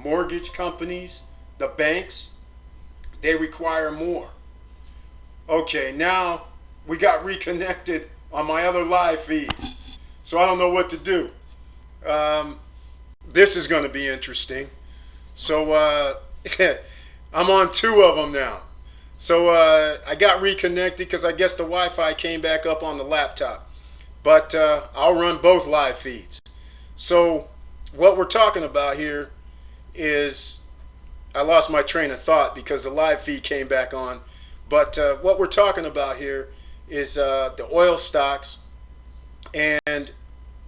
mortgage companies, the banks, they require more. Okay, now we got reconnected on my other live feed. So I don't know what to do. This is going to be interesting. So I'm on two of them now. So I got reconnected because I guess the Wi-Fi came back up on the laptop. But I'll run both live feeds. So what we're talking about here is, I lost my train of thought because the live feed came back on. But what we're talking about here is the oil stocks and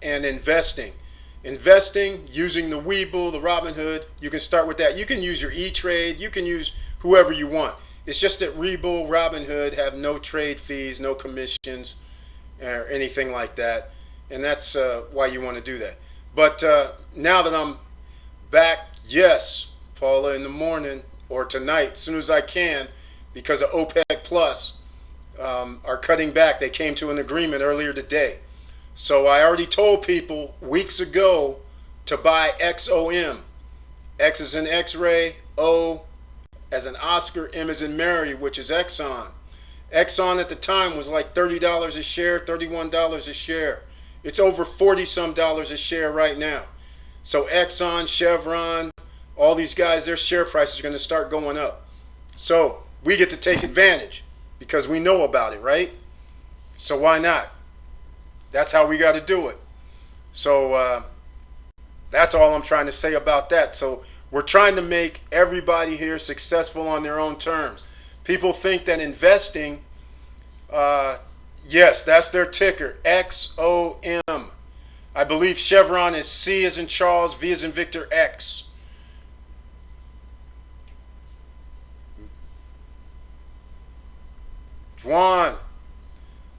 investing. Investing using the Webull, the Robinhood. You can start with that. You can use your E-Trade. You can use whoever you want. It's just that Webull, Robinhood have no trade fees, no commissions, or anything like that. And that's why you want to do that. But now that I'm back, yes, Paula, in the morning or tonight, as soon as I can, because of OPEC Plus are cutting back. They came to an agreement earlier today. So I already told people weeks ago to buy XOM. X is in X-ray, O as in Oscar, M as in Mary, which is Exxon. Exxon at the time was like $30 a share, $31 a share. It's over 40 some dollars a share right now. So Exxon, Chevron, all these guys, their share prices are going to start going up. So we get to take advantage because we know about it, right? So why not? That's how we got to do it. So that's all I'm trying to say about that. So we're trying to make everybody here successful on their own terms. People think that investing, yes, that's their ticker, XOM. I believe Chevron is C as in Charles, V as in Victor, X. Juan,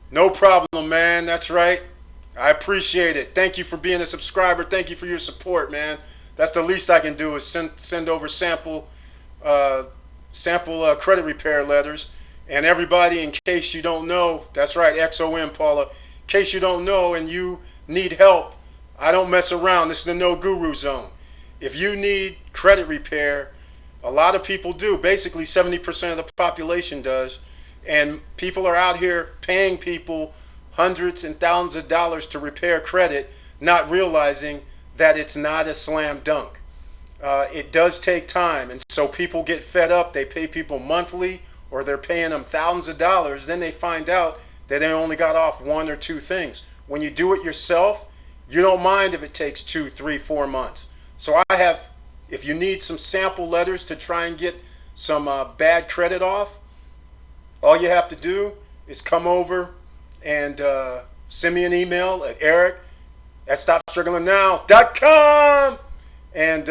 no problem, man. That's right. I appreciate it. Thank you for being a subscriber. Thank you for your support, man. That's the least I can do is send over sample credit repair letters. And everybody, in case you don't know, that's right, XOM, Paula. In case you don't know and you need help, I don't mess around. This is the no guru zone. If you need credit repair, a lot of people do. Basically, 70% of the population does. And people are out here paying people hundreds and thousands of dollars to repair credit, not realizing that it's not a slam dunk. It does take time, and so people get fed up. They pay people monthly, or they're paying them thousands of dollars. Then they find out that they only got off one or two things. When you do it yourself, you don't mind if it takes 2, 3, 4 months. So I have, if you need some sample letters to try and get some bad credit off, all you have to do is come over and send me an email at eric@stopstrugglingnow.com, and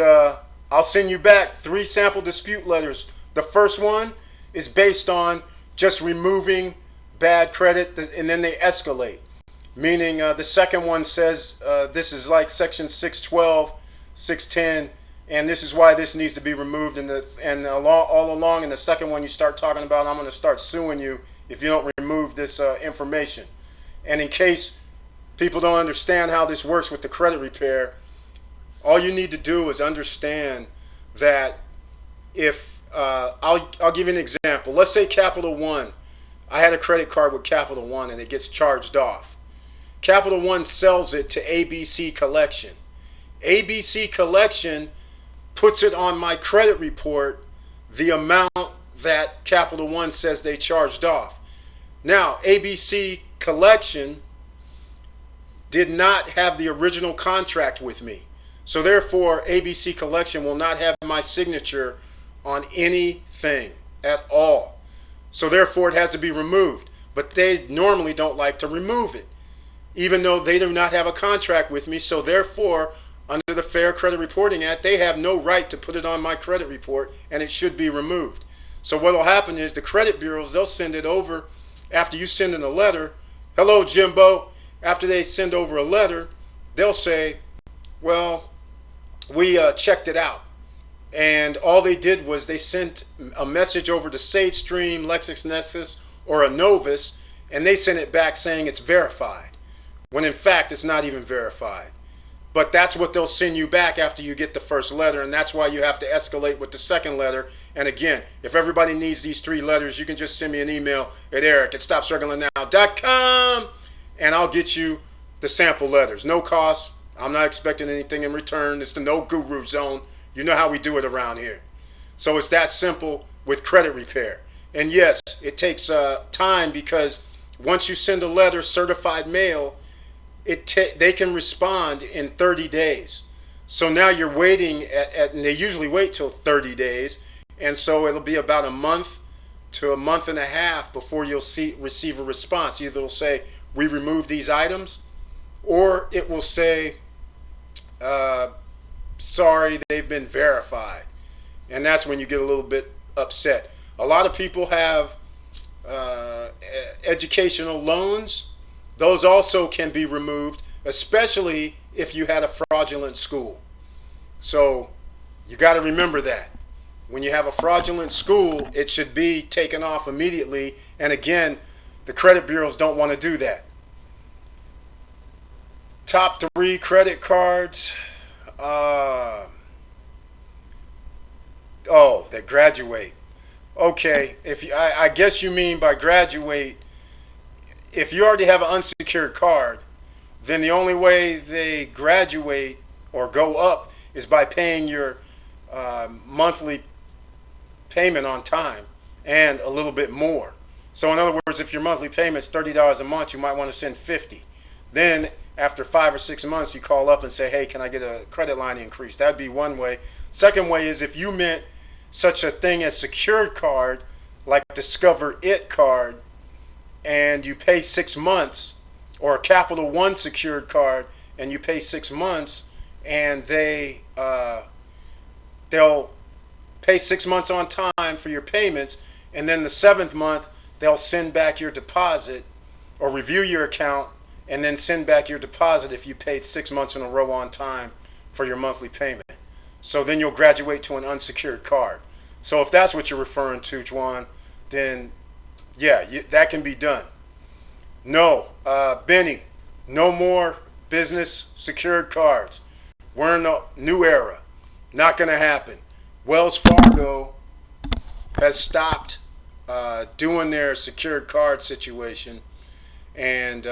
I'll send you back 3 sample dispute letters. The first one is based on just removing bad credit, and then they escalate. Meaning the second one says this is like section 612, 610, and this is why this needs to be removed. All along in the second one, you start talking about, I'm going to start suing you if you don't remove this information. And in case people don't understand how this works with the credit repair, all you need to do is understand that if, I'll give you an example. Let's say Capital One. I had a credit card with Capital One and it gets charged off. Capital One sells it to ABC Collection. ABC Collection puts it on my credit report, the amount that Capital One says they charged off. Now, ABC Collection did not have the original contract with me. So therefore, ABC Collection will not have my signature on anything at all. So therefore, it has to be removed. But they normally don't like to remove it, even though they do not have a contract with me. So therefore, under the Fair Credit Reporting Act, they have no right to put it on my credit report, and it should be removed. So what will happen is the credit bureaus, they'll send it over after you send in a letter. Hello, Jimbo. After they send over a letter, they'll say, well, we checked it out. And all they did was they sent a message over to SageStream, LexisNexis, or a Novus, and they sent it back saying it's verified, when in fact it's not even verified. But that's what they'll send you back after you get the first letter, and that's why you have to escalate with the second letter. And again, if everybody needs these 3 letters, you can just send me an email at eric@stopstrugglingnow.com, and I'll get you the sample letters. No cost. I'm not expecting anything in return. It's the no guru zone. You know how we do it around here. So it's that simple with credit repair. And yes, it takes time, because once you send a letter, certified mail, they can respond in 30 days. So now you're waiting and they usually wait till 30 days. And so it'll be about a month to a month and a half before you'll receive a response. Either it'll say, we removed these items, or it will say, sorry, they've been verified. And that's when you get a little bit upset. A lot of people have educational loans. Those also can be removed, especially if you had a fraudulent school. So you got to remember that. When you have a fraudulent school, it should be taken off immediately. And again, the credit bureaus don't want to do that. Top 3 credit cards. They graduate. Okay, I guess you mean by graduate, if you already have an unsecured card, then the only way they graduate or go up is by paying your monthly payment on time and a little bit more. So in other words, if your monthly payment is $30 a month, you might want to send $50. Then after 5 or 6 months, you call up and say, hey, can I get a credit line increase? That'd be one way. Second way is if you meant such a thing as secured card, like Discover It card, and you pay 6 months, or a Capital One secured card, and you pay 6 months, and they'll pay 6 months on time for your payments, and then the 7th month they'll send back your deposit or review your account and then send back your deposit if you paid 6 months in a row on time for your monthly payment. So then you'll graduate to an unsecured card. So if that's what you're referring to, Juan, then yeah, that can be done. No, Benny, no more business secured cards. We're in a new era. Not going to happen. Wells Fargo has stopped doing their secured card situation, and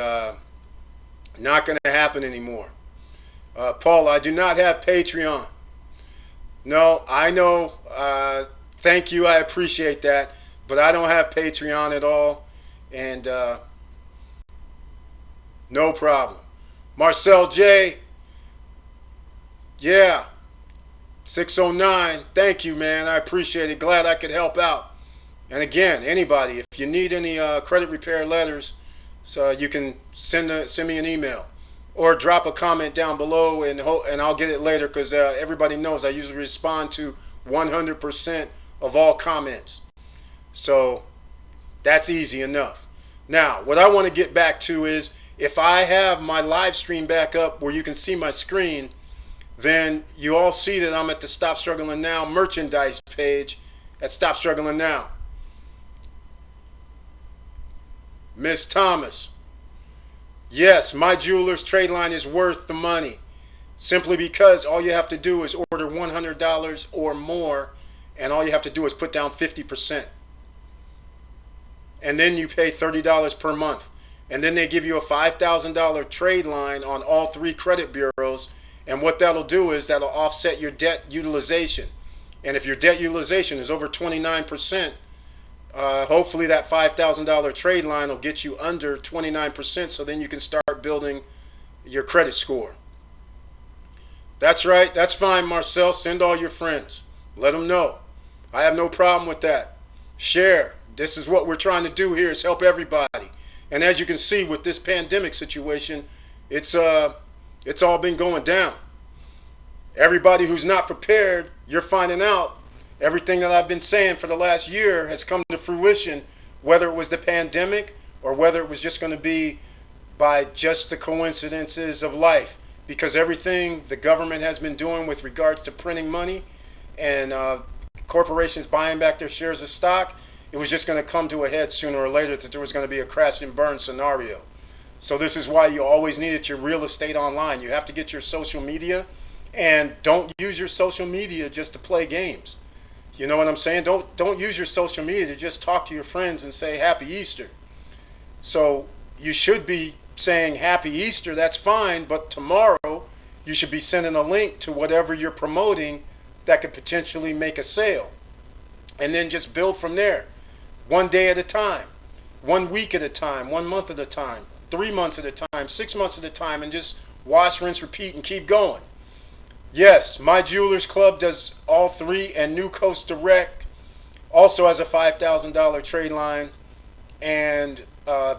not going to happen anymore. Paul, I do not have Patreon. No, I know. Thank you. I appreciate that. But I don't have Patreon at all. And no problem. Marcel J. Yeah. 609. Thank you, man. I appreciate it. Glad I could help out. And again, anybody, if you need any credit repair letters, so you can send me an email or drop a comment down below, and I'll get it later, because everybody knows I usually respond to 100% of all comments. So that's easy enough. Now, what I want to get back to is, if I have my live stream back up where you can see my screen, then you all see that I'm at the Stop Struggling Now merchandise page at Stop Struggling Now. Miss Thomas. Yes, my jeweler's trade line is worth the money, simply because all you have to do is order $100 or more, and all you have to do is put down 50%. And then you pay $30 per month. And then they give you a $5,000 trade line on all 3 credit bureaus. And what that'll do is that'll offset your debt utilization. And if your debt utilization is over 29%, hopefully that $5,000 trade line will get you under 29%, so then you can start building your credit score. That's right. That's fine, Marcel. Send all your friends. Let them know. I have no problem with that. Share. This is what we're trying to do here, is help everybody. And as you can see with this pandemic situation, it's all been going down. Everybody who's not prepared, you're finding out everything that I've been saying for the last year has come to fruition, whether it was the pandemic or whether it was just going to be by just the coincidences of life. Because everything the government has been doing with regards to printing money and corporations buying back their shares of stock, it was just going to come to a head sooner or later, that there was going to be a crash and burn scenario. So this is why you always need your real estate online. You have to get your social media, and don't use your social media just to play games. You know what I'm saying? Don't use your social media to just talk to your friends and say Happy Easter. So you should be saying Happy Easter, that's fine, but tomorrow you should be sending a link to whatever you're promoting that could potentially make a sale. And then just build from there. One day at a time, 1 week at a time, 1 month at a time, 3 months at a time, 6 months at a time, and just wash, rinse, repeat, and keep going. Yes, My Jewelers Club does all three, and New Coast Direct also has a $5,000 trade line, and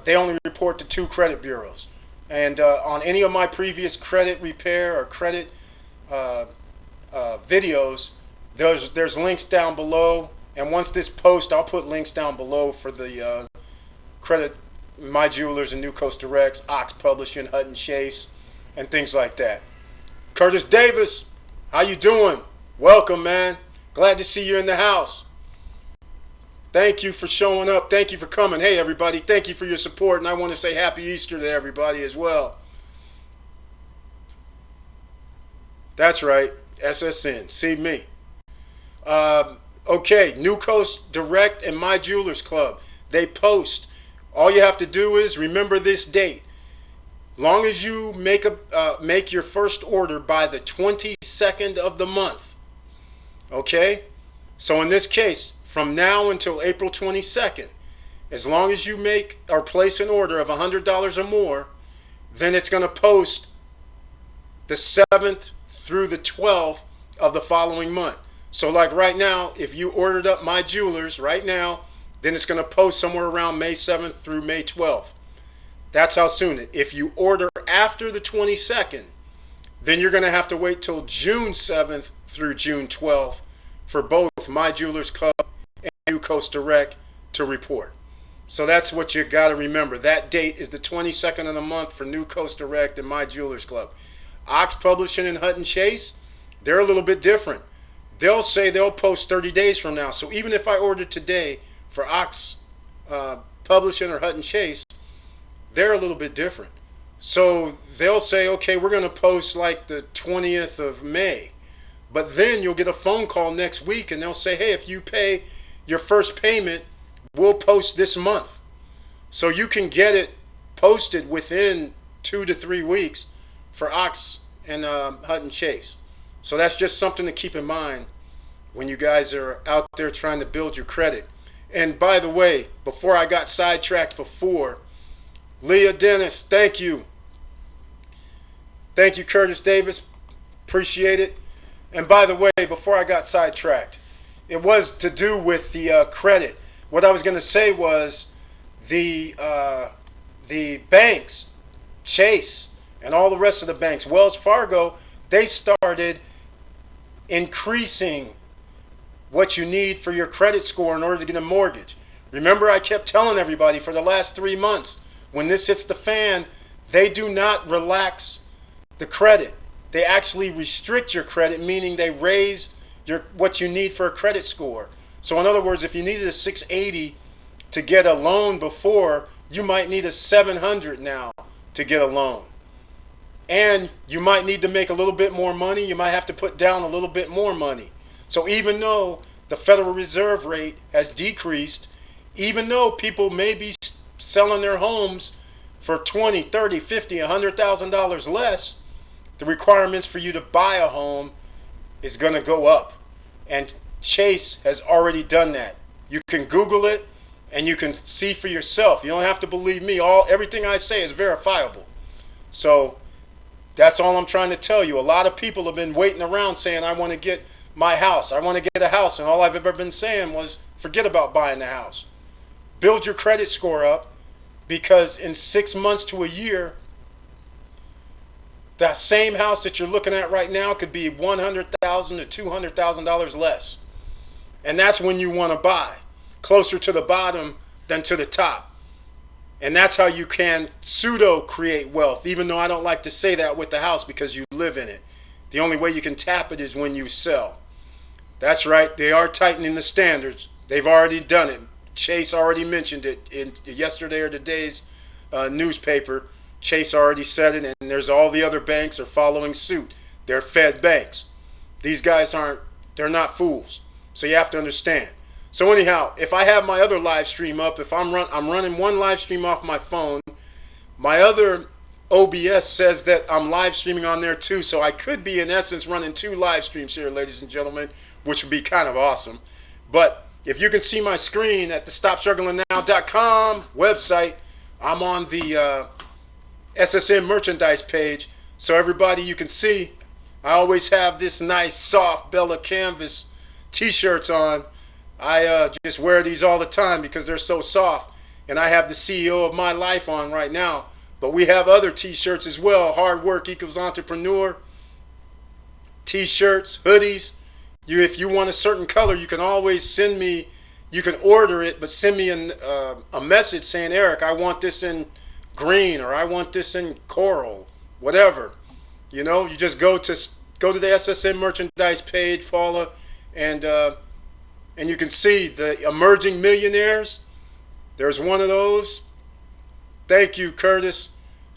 they only report to 2 credit bureaus. And on any of my previous credit repair or credit videos, there's links down below. And once this post, I'll put links down below for the credit, My Jewelers and New Coast Directs, Ox Publishing, Hutton Chase, and things like that. Curtis Davis, how you doing? Welcome, man. Glad to see you in the house. Thank you for showing up. Thank you for coming. Hey, everybody, thank you for your support. And I want to say Happy Easter to everybody as well. That's right, SSN. See me. Okay, New Coast Direct and My Jewelers Club. They post. All you have to do is remember this date. Long as you make your first order by the 22nd of the month. Okay? So in this case, from now until April 22nd, as long as you make or place an order of $100 or more, then it's going to post the 7th through the 12th of the following month. So like right now, if you ordered up My Jewelers right now, then it's going to post somewhere around May 7th through May 12th. That's how soon. If you order after the 22nd, then you're going to have to wait till June 7th through June 12th for both My Jewelers Club and New Coast Direct to report. So that's what you got to remember. That date is the 22nd of the month for New Coast Direct and My Jewelers Club. Ox Publishing and Hutton Chase, they're a little bit different. They'll say they'll post 30 days from now. So even if I ordered today for Ox Publishing or Hutton Chase, they're a little bit different. So they'll say, okay, we're going to post like the 20th of May. But then you'll get a phone call next week and they'll say, hey, if you pay your first payment, we'll post this month. So you can get it posted within 2 to 3 weeks for Ox and Hutton Chase. So that's just something to keep in mind when you guys are out there trying to build your credit. And by the way, before I got sidetracked before, Leah Dennis, thank you. Thank you, Curtis Davis. Appreciate it. And by the way, before I got sidetracked, it was to do with the credit. What I was going to say was the banks, Chase, and all the rest of the banks, Wells Fargo, they started increasing what you need for your credit score in order to get a mortgage. Remember, I kept telling everybody for the last 3 months, when this hits the fan, they do not relax the credit. They actually restrict your credit, meaning they raise what you need for a credit score. So in other words, if you needed a 680 to get a loan before, you might need a 700 now to get a loan. And you might need to make a little bit more money. You might have to put down a little bit more money. So even though the Federal Reserve rate has decreased, even though people may be selling their homes for $20, $30, $50, $100,000 less, the requirements for you to buy a home is going to go up. And Chase has already done that. You can Google it and you can see for yourself. You don't have to believe me. Everything I say is verifiable. So that's all I'm trying to tell you. A lot of people have been waiting around saying, I want to get my house. I want to get a house. And all I've ever been saying was, forget about buying the house. Build your credit score up, because in 6 months to a year, that same house that you're looking at right now could be $100,000 to $200,000 less. And that's when you want to buy, closer to the bottom than to the top. And that's how you can pseudo create wealth, even though I don't like to say that with the house because you live in it. The only way you can tap it is when you sell. That's right, they are tightening the standards. They've already done it. Chase already mentioned it in yesterday or today's newspaper. Chase already said it, and there's all the other banks are following suit. They're Fed banks. These guys they're not fools. So you have to understand. So anyhow, if I have my other live stream up, if I'm running one live stream off my phone, my other OBS says that I'm live streaming on there too. So I could be in essence running two live streams here, ladies and gentlemen, which would be kind of awesome. But if you can see my screen at the StopStrugglingNow.com website, I'm on the SSN merchandise page. So everybody, you can see, I always have this nice soft Bella Canvas t-shirts on. I just wear these all the time because they're so soft. And I have the CEO of my life on right now. But we have other t-shirts as well. Hard work equals entrepreneur. T-shirts, hoodies. If you want a certain color, you can always send me, you can order it, but send me a message saying, Eric, I want this in green, or I want this in coral, whatever. You know, you just go to the SSN merchandise page, Paula, and you can see the emerging millionaires. There's one of those. Thank you, Curtis.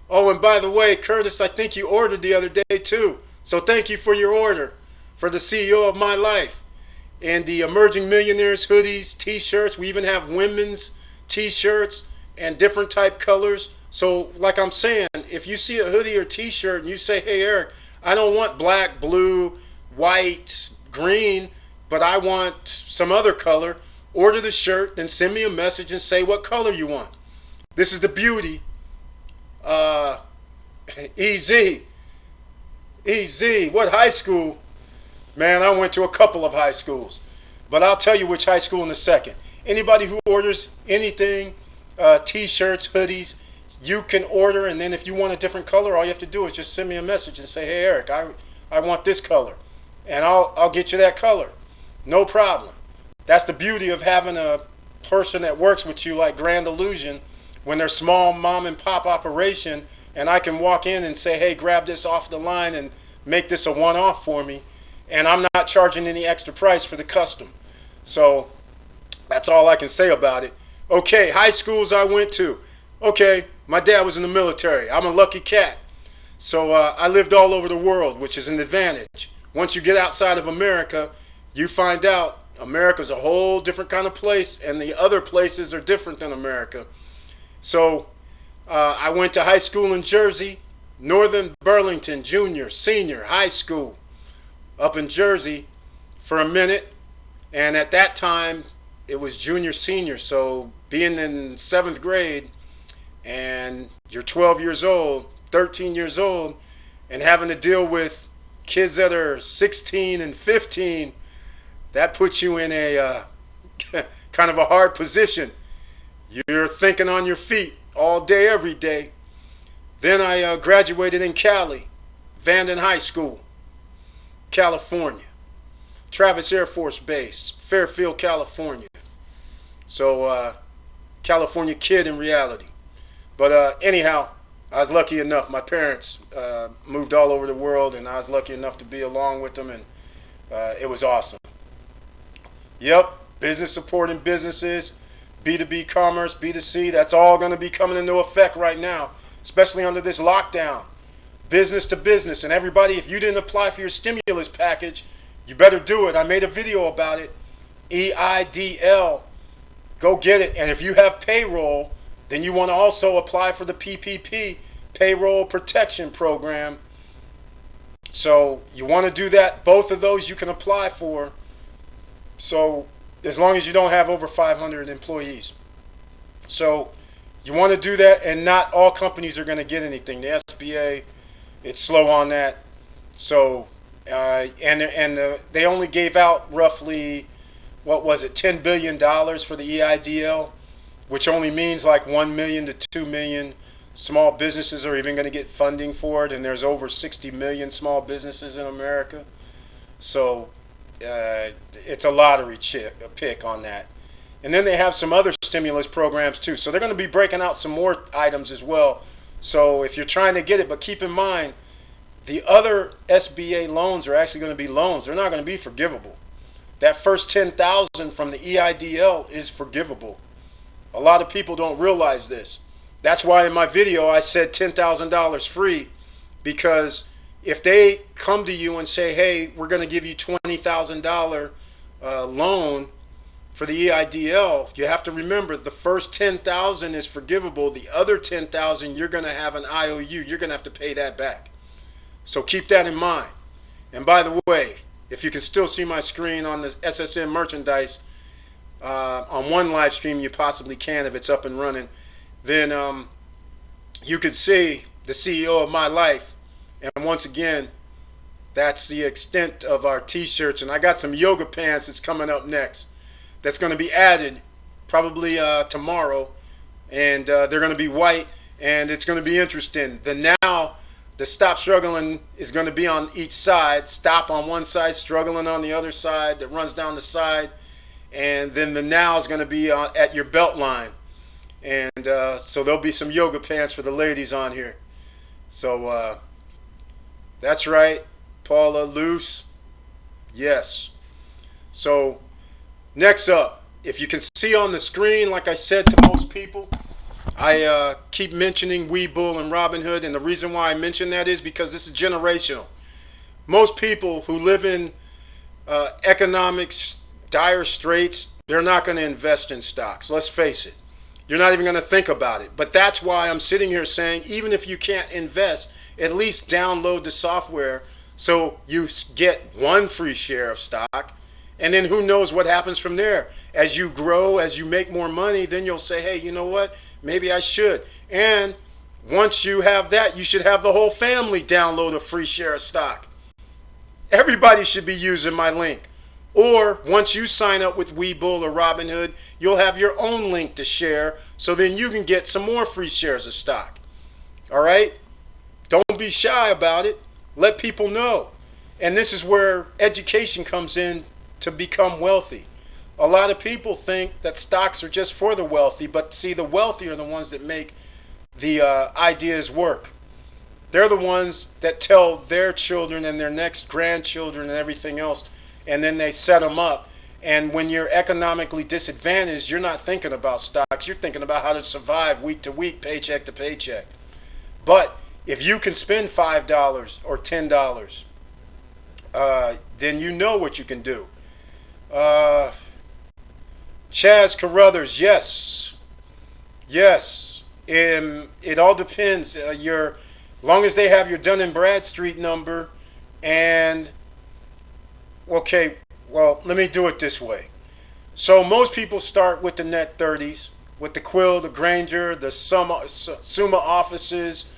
Oh, and by the way, Curtis, I think you ordered the other day too. So thank you for your order for the CEO of my life. And the emerging millionaires hoodies, t-shirts. We even have women's t-shirts and different type colors. So like I'm saying, if you see a hoodie or t-shirt and you say, hey, Eric, I don't want black, blue, white, green, but I want some other color, order the shirt, then send me a message and say what color you want. This is the beauty. EZ, what high school? Man, I went to a couple of high schools, but I'll tell you which high school in a second. Anybody who orders anything, t-shirts, hoodies, you can order, and then if you want a different color, all you have to do is just send me a message and say, hey, Eric, I want this color, and I'll get you that color. No problem. That's the beauty of having a person that works with you like Grand Illusion when they're small mom and pop operation, and I can walk in and say, hey, grab this off the line and make this a one-off for me, and I'm not charging any extra price for the custom. So that's all I can say about it. Okay, high schools I went to. Okay, my dad was in the military. I'm a lucky cat. So I lived all over the world, which is an advantage. Once you get outside of America, you find out America's a whole different kind of place, and the other places are different than America. So I went to high school in Jersey, Northern Burlington Junior, Senior High School up in Jersey for a minute. And at that time, it was junior, senior. So being in 7th grade and you're 12 years old, 13 years old, and having to deal with kids that are 16 and 15, that puts you in a kind of a hard position. You're thinking on your feet all day, every day. Then I graduated in Cali, Vanden High School, California. Travis Air Force Base, Fairfield, California. So, California kid in reality. But anyhow, I was lucky enough. My parents moved all over the world, and I was lucky enough to be along with them, and it was awesome. Yep, business supporting businesses, B2B commerce, B2C, that's all going to be coming into effect right now, especially under this lockdown. Business to business. And everybody, if you didn't apply for your stimulus package, you better do it. I made a video about it. EIDL. Go get it. And if you have payroll, then you want to also apply for the PPP, Payroll Protection Program. So you want to do that. Both of those you can apply for. So as long as you don't have over 500 employees. So you want to do that, and not all companies are going to get anything. The SBA, it's slow on that. So, they only gave out roughly, what was it, $10 billion for the EIDL, which only means like 1 million to 2 million small businesses are even going to get funding for it, and there's over 60 million small businesses in America. So it's a lottery pick on that. And then they have some other stimulus programs too. So they're going to be breaking out some more items as well. So if you're trying to get it, but keep in mind, the other SBA loans are actually going to be loans. They're not going to be forgivable. That first $10,000 from the EIDL is forgivable. A lot of people don't realize this. That's why in my video I said $10,000 free, because if they come to you and say, hey, we're going to give you $20,000 loan for the EIDL, you have to remember the first $10,000 is forgivable. The other $10,000 you're going to have an IOU. You're going to have to pay that back. So keep that in mind. And by the way, if you can still see my screen on the SSN merchandise, on one live stream you possibly can if it's up and running, then you could see the CEO of my life. And once again, that's the extent of our t-shirts. And I got some yoga pants that's coming up next that's going to be added probably tomorrow, and they're going to be white, and it's going to be interesting. The Stop Struggling is going to be on each side. Stop on one side, struggling on the other side, that runs down the side. And then the now is going to be at your belt line. And so there'll be some yoga pants for the ladies on here. So that's right, Paula, loose. Yes. So next up, if you can see on the screen, like I said to most people, I keep mentioning Webull and Robinhood, and the reason why I mention that is because this is generational. Most people who live in economics, dire straits, they're not going to invest in stocks. Let's face it. You're not even going to think about it. But that's why I'm sitting here saying, even if you can't invest, at least download the software so you get one free share of stock. And then who knows what happens from there. As you grow, as you make more money, then you'll say, hey, you know what? Maybe I should. And once you have that, you should have the whole family download a free share of stock. Everybody should be using my link. Or once you sign up with Webull or Robinhood, you'll have your own link to share, so then you can get some more free shares of stock. All right? Don't be shy about it. Let people know. And this is where education comes in to become wealthy. A lot of people think that stocks are just for the wealthy, but see, the wealthy are the ones that make the ideas work. They're the ones that tell their children and their next grandchildren and everything else, and then they set them up. And when you're economically disadvantaged, you're not thinking about stocks. You're thinking about how to survive week to week, paycheck to paycheck. But if you can spend $5 or $10, then you know what you can do. Chaz Carruthers, yes. It all depends. Long as they have your Dun & Bradstreet number, and okay, well, let me do it this way. So most people start with the net 30s, with the Quill, the Granger, the Summa offices,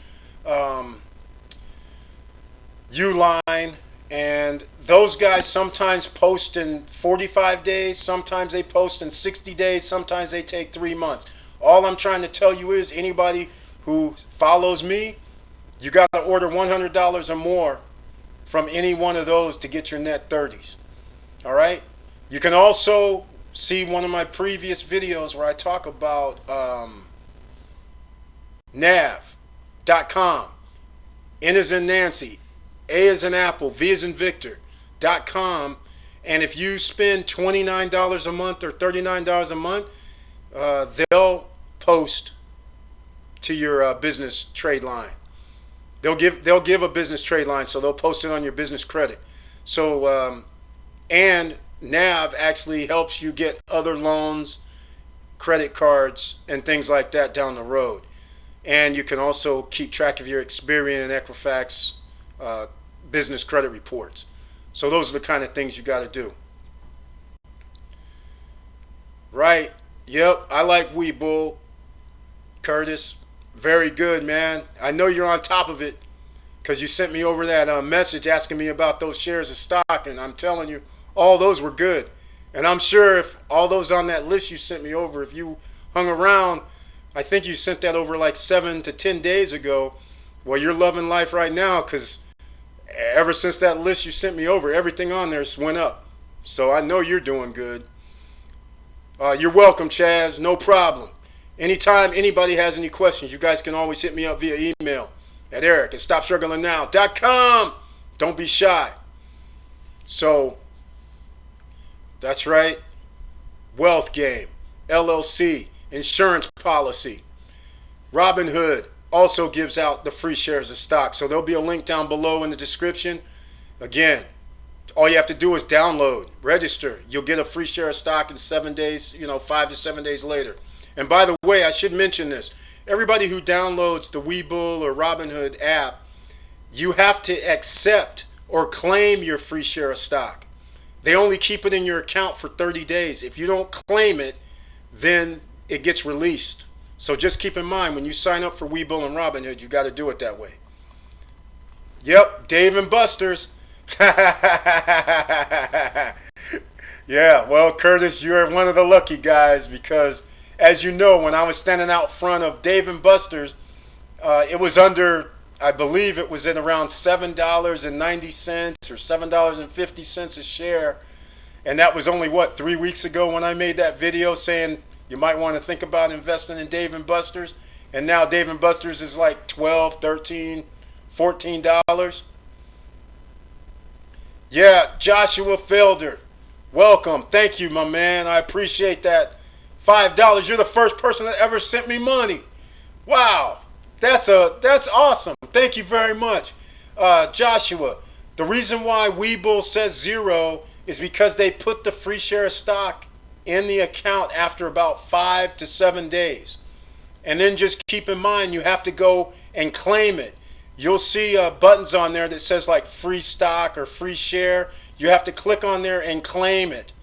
Uline, and those guys sometimes post in 45 days, sometimes they post in 60 days, sometimes they take 3 months. All I'm trying to tell you is anybody who follows me, you got to order $100 or more from any one of those to get your net 30s. All right? You can also see one of my previous videos where I talk about nav.com. N as in Nancy, A as in Apple, V as in Victor.com. And if you spend $29 a month or $39 a month, they'll post to your business trade line. They'll give a business trade line, so they'll post it on your business credit. So and Nav actually helps you get other loans, credit cards, and things like that down the road. And you can also keep track of your Experian and Equifax business credit reports. So those are the kind of things you got to do. Right? Yep, I like Webull. Curtis, very good, man. I know you're on top of it because you sent me over that message asking me about those shares of stock, and I'm telling you, all those were good. And I'm sure if all those on that list you sent me over, if you hung around, I think you sent that over like 7 to 10 days ago. Well, you're loving life right now because ever since that list you sent me over, everything on there went up. So I know you're doing good. You're welcome, Chaz. No problem. Anytime anybody has any questions, you guys can always hit me up via email at eric@stopstrugglingnow.com. Don't be shy. So, that's right. Wealth Game, LLC, insurance policy. Robinhood also gives out the free shares of stock. So there'll be a link down below in the description. Again, all you have to do is download, register. You'll get a free share of stock in 7 days, 5 to 7 days later. And by the way, I should mention this. Everybody who downloads the Webull or Robinhood app, you have to accept or claim your free share of stock. They only keep it in your account for 30 days. If you don't claim it, then it gets released. So just keep in mind, when you sign up for Webull and Robinhood, you got to do it that way. Yep, Dave and Buster's. Yeah, well, Curtis, you're one of the lucky guys because, as you know, when I was standing out front of Dave and Buster's, it was under, I believe it was at around $7.90 or $7.50 a share. And that was only, 3 weeks ago when I made that video saying you might want to think about investing in Dave and Buster's. And now Dave and Buster's is like $12, $13, $14. Yeah, Joshua Felder, welcome. Thank you, my man. I appreciate that. $5. You're the first person that ever sent me money. Wow, that's awesome. Thank you very much, Joshua. The reason why Webull says 0 is because they put the free share of stock in the account after about 5 to 7 days, and then just keep in mind you have to go and claim it. You'll see buttons on there that says like free stock or free share. You have to click on there and claim it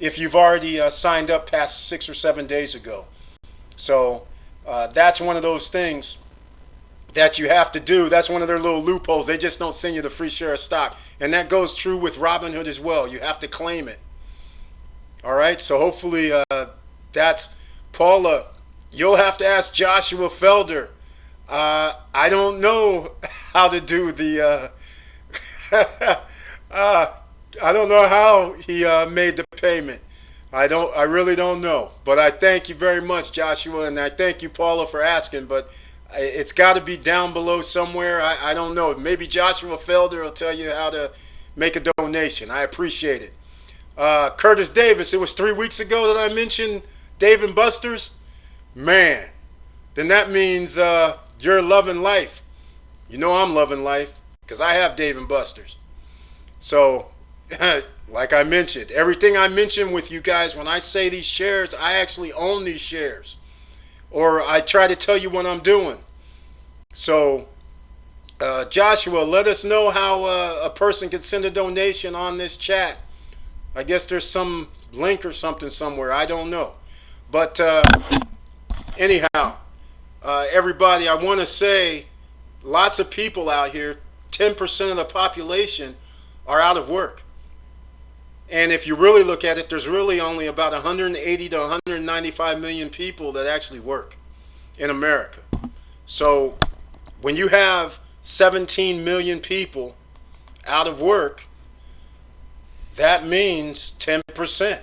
if you've already signed up past 6 or 7 days ago. So that's one of those things that you have to do. That's one of their little loopholes. They just don't send you the free share of stock. And that goes true with Robinhood as well. You have to claim it. All right, so hopefully that's Paula. You'll have to ask Joshua Felder. I don't know how to do the I don't know how he made the payment. I really don't know. But I thank you very much, Joshua, and I thank you, Paula, for asking. But it's got to be down below somewhere. I don't know. Maybe Joshua Felder will tell you how to make a donation. I appreciate it. Curtis Davis, it was 3 weeks ago that I mentioned Dave and Buster's. Man, then that means you're loving life. You know I'm loving life because I have Dave and Buster's. So, like I mentioned, everything I mention with you guys, when I say these shares, I actually own these shares. Or I try to tell you what I'm doing. So, Joshua, let us know how a person can send a donation on this chat. I guess there's some link or something somewhere. I don't know. But anyhow, everybody, I want to say lots of people out here, 10% of the population are out of work. And if you really look at it, there's really only about 180 to 195 million people that actually work in America. So when you have 17 million people out of work, that means 10%.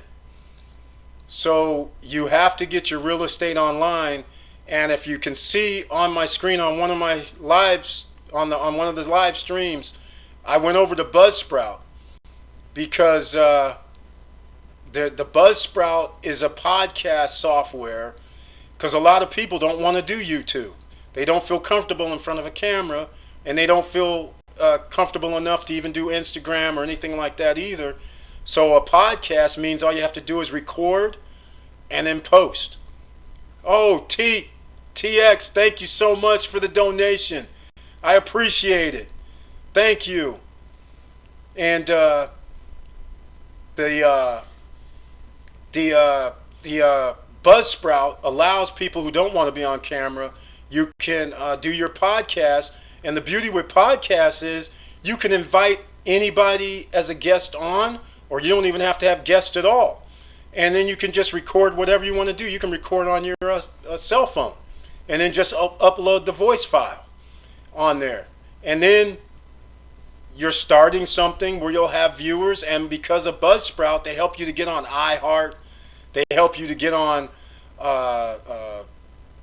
So you have to get your real estate online. And if you can see on my screen on one of my lives, on one of the live streams, I went over to Buzzsprout because the Buzzsprout is a podcast software because a lot of people don't want to do YouTube. They don't feel comfortable in front of a camera, and they don't feel comfortable enough to even do Instagram or anything like that either. So a podcast means all you have to do is record and then post. Oh, TX, thank you so much for the donation. I appreciate it. Thank you. And the Buzzsprout allows people who don't want to be on camera, you can do your podcast. And the beauty with podcasts is you can invite anybody as a guest on, or you don't even have to have guests at all. And then you can just record whatever you want to do. You can record on your cell phone and then just upload the voice file on there. And then you're starting something where you'll have viewers, and because of Buzzsprout, they help you to get on iHeart. They help you to get on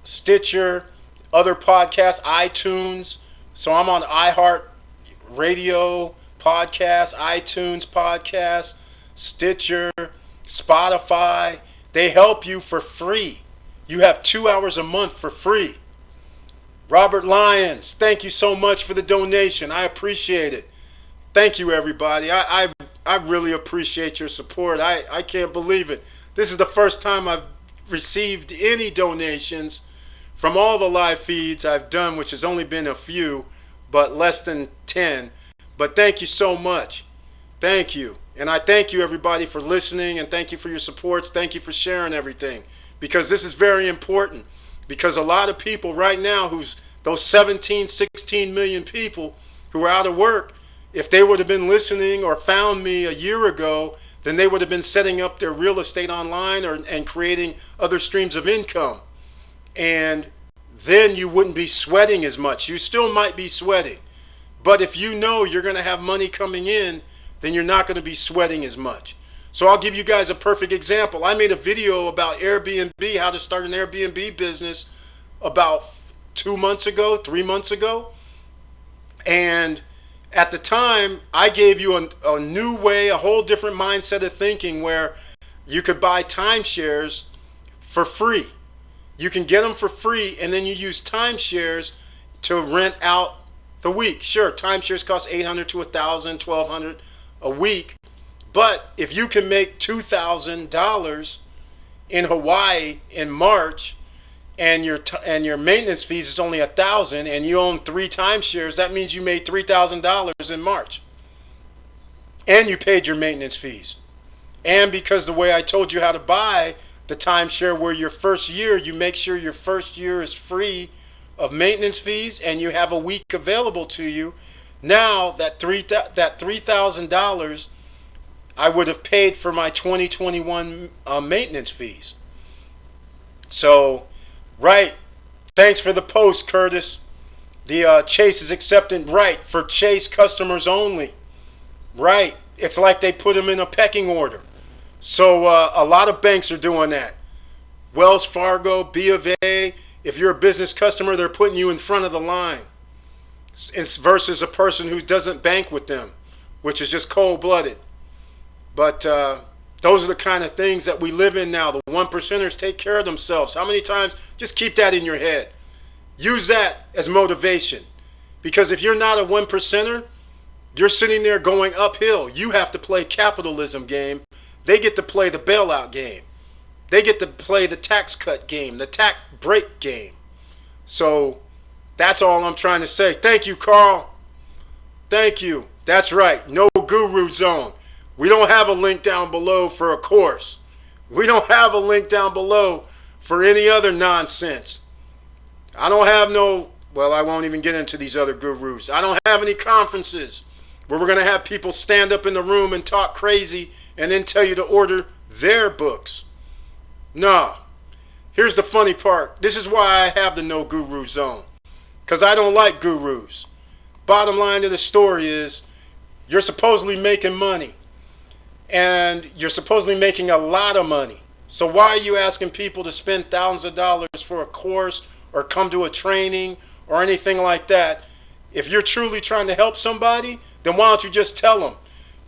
Stitcher, other podcasts, iTunes. So I'm on iHeart Radio podcast, iTunes podcast, Stitcher, Spotify. They help you for free. You have 2 hours a month for free. Robert Lyons, thank you so much for the donation. I appreciate it. Thank you, everybody. I really appreciate your support. I can't believe it. This is the first time I've received any donations from all the live feeds I've done, which has only been a few, but less than 10. But thank you so much. Thank you. And I thank you, everybody, for listening, and thank you for your supports. Thank you for sharing everything, because this is very important. Because a lot of people right now, those 17, 16 million people who are out of work, if they would have been listening or found me a year ago, then they would have been setting up their real estate online and creating other streams of income. And then you wouldn't be sweating as much. You still might be sweating. But if you know you're going to have money coming in, then you're not going to be sweating as much. So I'll give you guys a perfect example. I made a video about Airbnb, how to start an Airbnb business about 2 months ago, 3 months ago. And at the time, I gave you a new way, a whole different mindset of thinking, where you could buy timeshares for free. You can get them for free, and then you use timeshares to rent out the week. Sure, timeshares cost $800 to $1,000, $1,200 a week. But if you can make $2,000 in Hawaii in March, and your maintenance fees is only $1,000, and you own 3 timeshares, that means you made $3,000 in March, and you paid your maintenance fees. And because the way I told you how to buy the timeshare, where your first year, you make sure your first year is free of maintenance fees, and you have a week available to you. Now that $3,000 I would have paid for my 2021 maintenance fees. So, right. Thanks for the post, Curtis. The Chase is accepting, right, for Chase customers only. Right. It's like they put them in a pecking order. So a lot of banks are doing that. Wells Fargo, B of A. If you're a business customer, they're putting you in front of the line. It's versus a person who doesn't bank with them, which is just cold-blooded. But those are the kind of things that we live in now. The 1%ers take care of themselves. How many times? Just keep that in your head. Use that as motivation. Because if you're not a 1%er, you're sitting there going uphill. You have to play capitalism game. They get to play the bailout game. They get to play the tax cut game, the tax break game. So that's all I'm trying to say. Thank you, Carl. Thank you. That's right. No guru zone. We don't have a link down below for a course. We don't have a link down below for any other nonsense. I don't have well, I won't even get into these other gurus. I don't have any conferences where we're going to have people stand up in the room and talk crazy and then tell you to order their books. No. Here's the funny part. This is why I have the no guru zone. Because I don't like gurus. Bottom line of the story is, you're supposedly making money. And you're supposedly making a lot of money. So why are you asking people to spend thousands of dollars for a course or come to a training or anything like that? If you're truly trying to help somebody, then why don't you just tell them?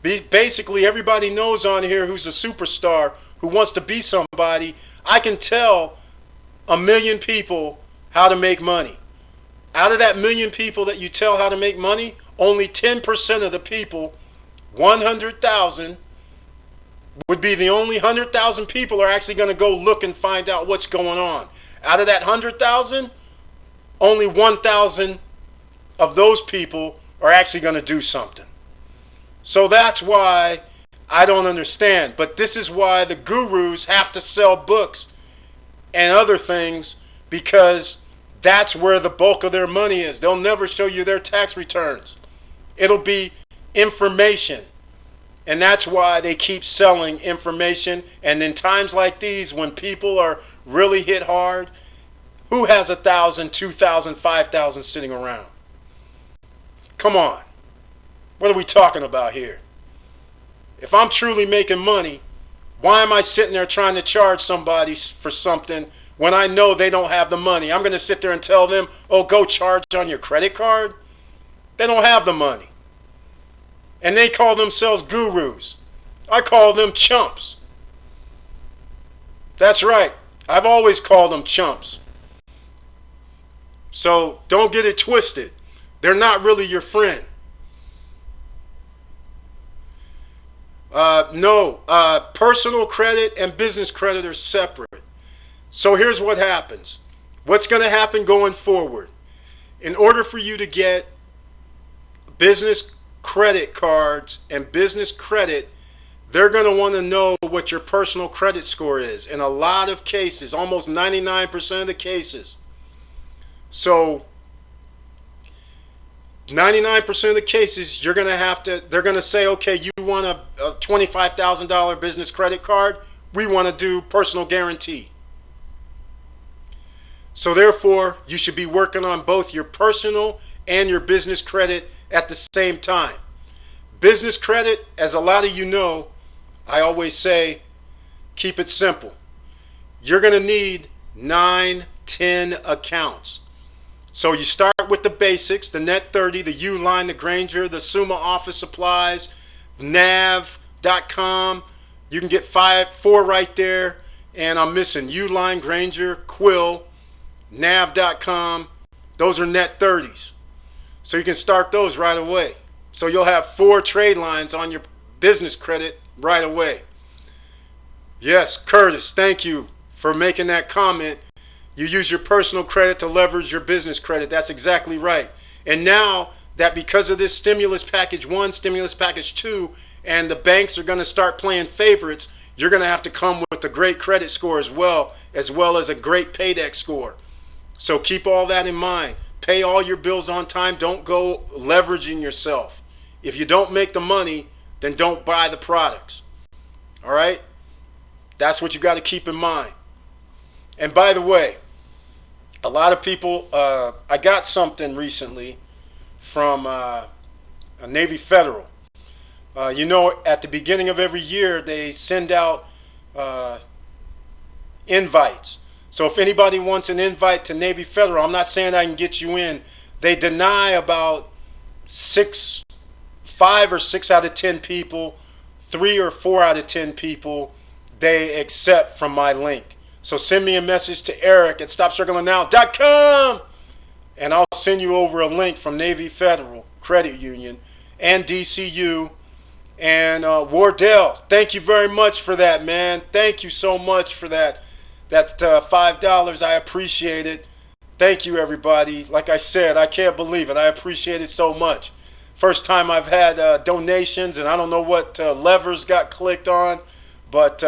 Basically, everybody knows on here who's a superstar, who wants to be somebody. I can tell 1 million people how to make money. Out of that 1 million people that you tell how to make money, only 10% of the people, 100,000, would be the only 100,000 people are actually going to go look and find out what's going on. Out of that 100,000, only 1,000 of those people are actually going to do something. So that's why I don't understand. But this is why the gurus have to sell books and other things, because that's where the bulk of their money is. They'll never show you their tax returns. It'll be information. And that's why they keep selling information. And in times like these, when people are really hit hard, who has 1,000, 2,000, 5,000 sitting around? Come on. What are we talking about here? If I'm truly making money, why am I sitting there trying to charge somebody for something when I know they don't have the money? I'm going to sit there and tell them, oh, go charge on your credit card? They don't have the money. And they call themselves gurus. I call them chumps. That's right. I've always called them chumps. So don't get it twisted. They're not really your friend. No, personal credit and business credit are separate. So here's what happens. What's going to happen going forward? In order for you to get business credit cards and business credit, they're going to want to know what your personal credit score is. In a lot of cases, almost 99% of the cases. So 99% of the cases, you're going to have to, they're going to say, okay, you want a $25,000 business credit card? We want to do personal guarantee. So therefore, you should be working on both your personal and your business credit at the same time. Business credit, as a lot of you know, I always say, keep it simple. You're going to need 9, 10 accounts. So you start with the basics, the Net 30, the Uline, the Granger, the Summa Office Supplies, Nav.com. You can get 4 right there. And I'm missing Uline, Granger, Quill, Nav.com. Those are Net 30s. So you can start those right away. So you'll have 4 trade lines on your business credit right away. Yes, Curtis, thank you for making that comment. You use your personal credit to leverage your business credit. That's exactly right. And now that because of this stimulus package 1, stimulus package 2, and the banks are going to start playing favorites, you're going to have to come with a great credit score as well as a great paydex score. So keep all that in mind. Pay all your bills on time. Don't go leveraging yourself. If you don't make the money, then don't buy the products. All right? That's what you got to keep in mind. And by the way, a lot of people, I got something recently from a Navy Federal. You know, at the beginning of every year, they send out invites. So if anybody wants an invite to Navy Federal, I'm not saying I can get you in. They deny about 5 or 6 out of 10 people, 3 or 4 out of 10 people, they accept from my link. So send me a message to Eric at StopStrugglingNow.com, and I'll send you over a link from Navy Federal Credit Union and DCU. And Wardell, thank you very much for that, man. Thank you so much for that $5. I appreciate it. Thank you, everybody. Like I said, I can't believe it. I appreciate it so much. First time I've had donations, and I don't know what levers got clicked on, but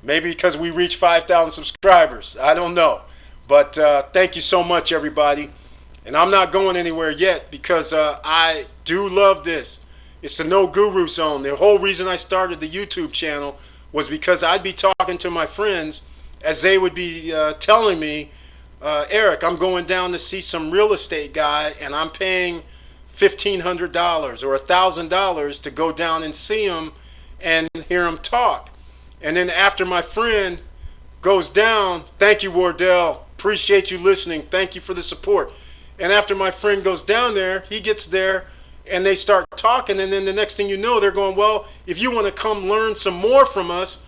maybe because we reached 5,000 subscribers. I don't know. But thank you so much, everybody. And I'm not going anywhere yet because I do love this. It's the No Guru Zone. The whole reason I started the YouTube channel was because I'd be talking to my friends as they would be telling me, Eric, I'm going down to see some real estate guy and I'm paying $1,500 or $1,000 to go down and see him and hear him talk. And then after my friend goes down, thank you, Wardell, appreciate you listening, thank you for the support. And after my friend goes down there, he gets there and they start talking, and then the next thing you know, they're going, well, if you want to come learn some more from us,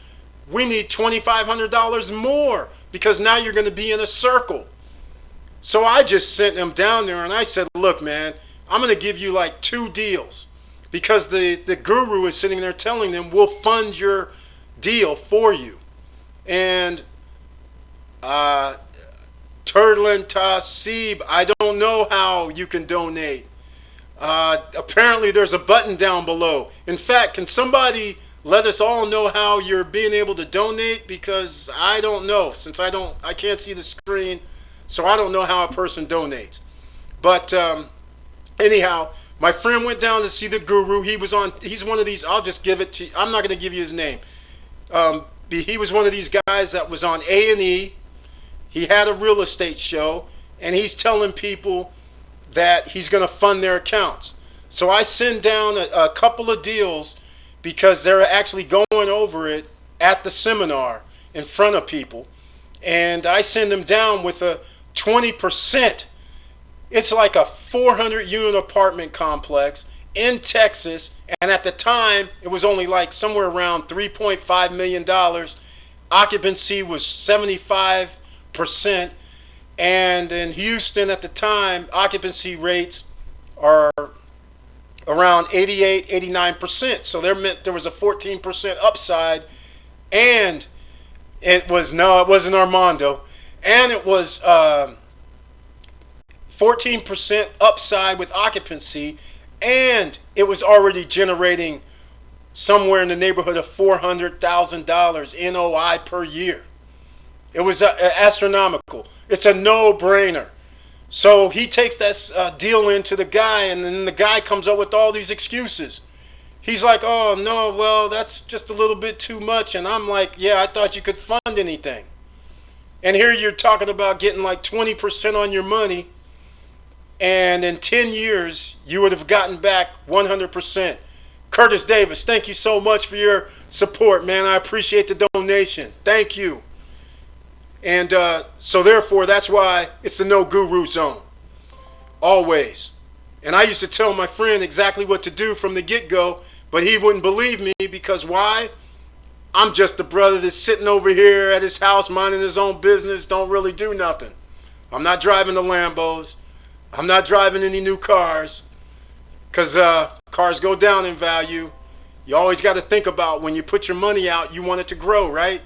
we need $2,500 more because now you're going to be in a circle. So I just sent them down there and I said, look, man, I'm going to give you like 2 deals because the guru is sitting there telling them we'll fund your deal for you. And Turtlen Tasib, I don't know how you can donate. Apparently there's a button down below. In fact, can somebody let us all know how you're being able to donate? Because I don't know, since I can't see the screen, so I don't know how a person donates. But anyhow, my friend went down to see the guru. He's one of these, I'll just give it to you. I'm not going to give you his name. He was one of these guys that was on A&E. He had a real estate show, and he's telling people that he's going to fund their accounts. So I send down a couple of deals because they're actually going over it at the seminar in front of people. And I send them down with a 20%. It's like a 400-unit apartment complex in Texas. And at the time, it was only like somewhere around $3.5 million. Occupancy was 75%. And in Houston at the time, occupancy rates are around 88, 89%. So there was a 14% upside, and it wasn't Armando, and it was 14% upside with occupancy, and it was already generating somewhere in the neighborhood of $400,000 NOI per year. It was astronomical. It's a no-brainer. So he takes that deal into the guy, and then the guy comes up with all these excuses. He's like, oh, no, well, that's just a little bit too much. And I'm like, yeah, I thought you could fund anything. And here you're talking about getting like 20% on your money, and in 10 years, you would have gotten back 100%. Curtis Davis, thank you so much for your support, man. I appreciate the donation. Thank you. And so therefore, that's why it's the no guru zone. Always. And I used to tell my friend exactly what to do from the get-go, but he wouldn't believe me because why? I'm just a brother that's sitting over here at his house minding his own business, don't really do nothing. I'm not driving the Lambos. I'm not driving any new cars because cars go down in value. You always got to think about when you put your money out, you want it to grow, right?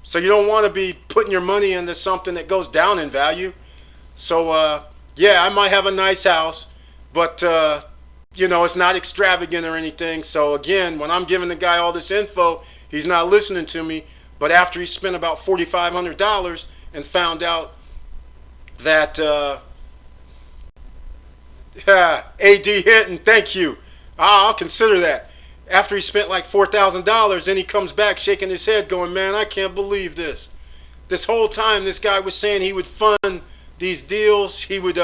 So you don't want to be putting your money into something that goes down in value. So, yeah, I might have a nice house, but, it's not extravagant or anything. So, again, when I'm giving the guy all this info, he's not listening to me. But after he spent about $4,500 and found out that, AD Hinton, thank you. I'll consider that. After he spent like $4,000, then he comes back shaking his head going, man, I can't believe this. This whole time this guy was saying he would fund these deals. He would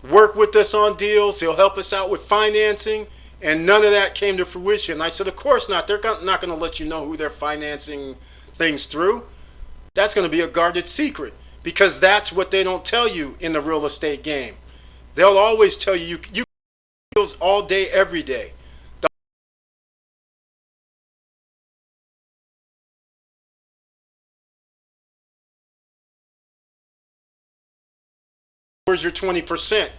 work with us on deals. He'll help us out with financing. And none of that came to fruition. I said, of course not. They're not going to let you know who they're financing things through. That's going to be a guarded secret because that's what they don't tell you in the real estate game. They'll always tell you deals all day, every day. Where's your 20%?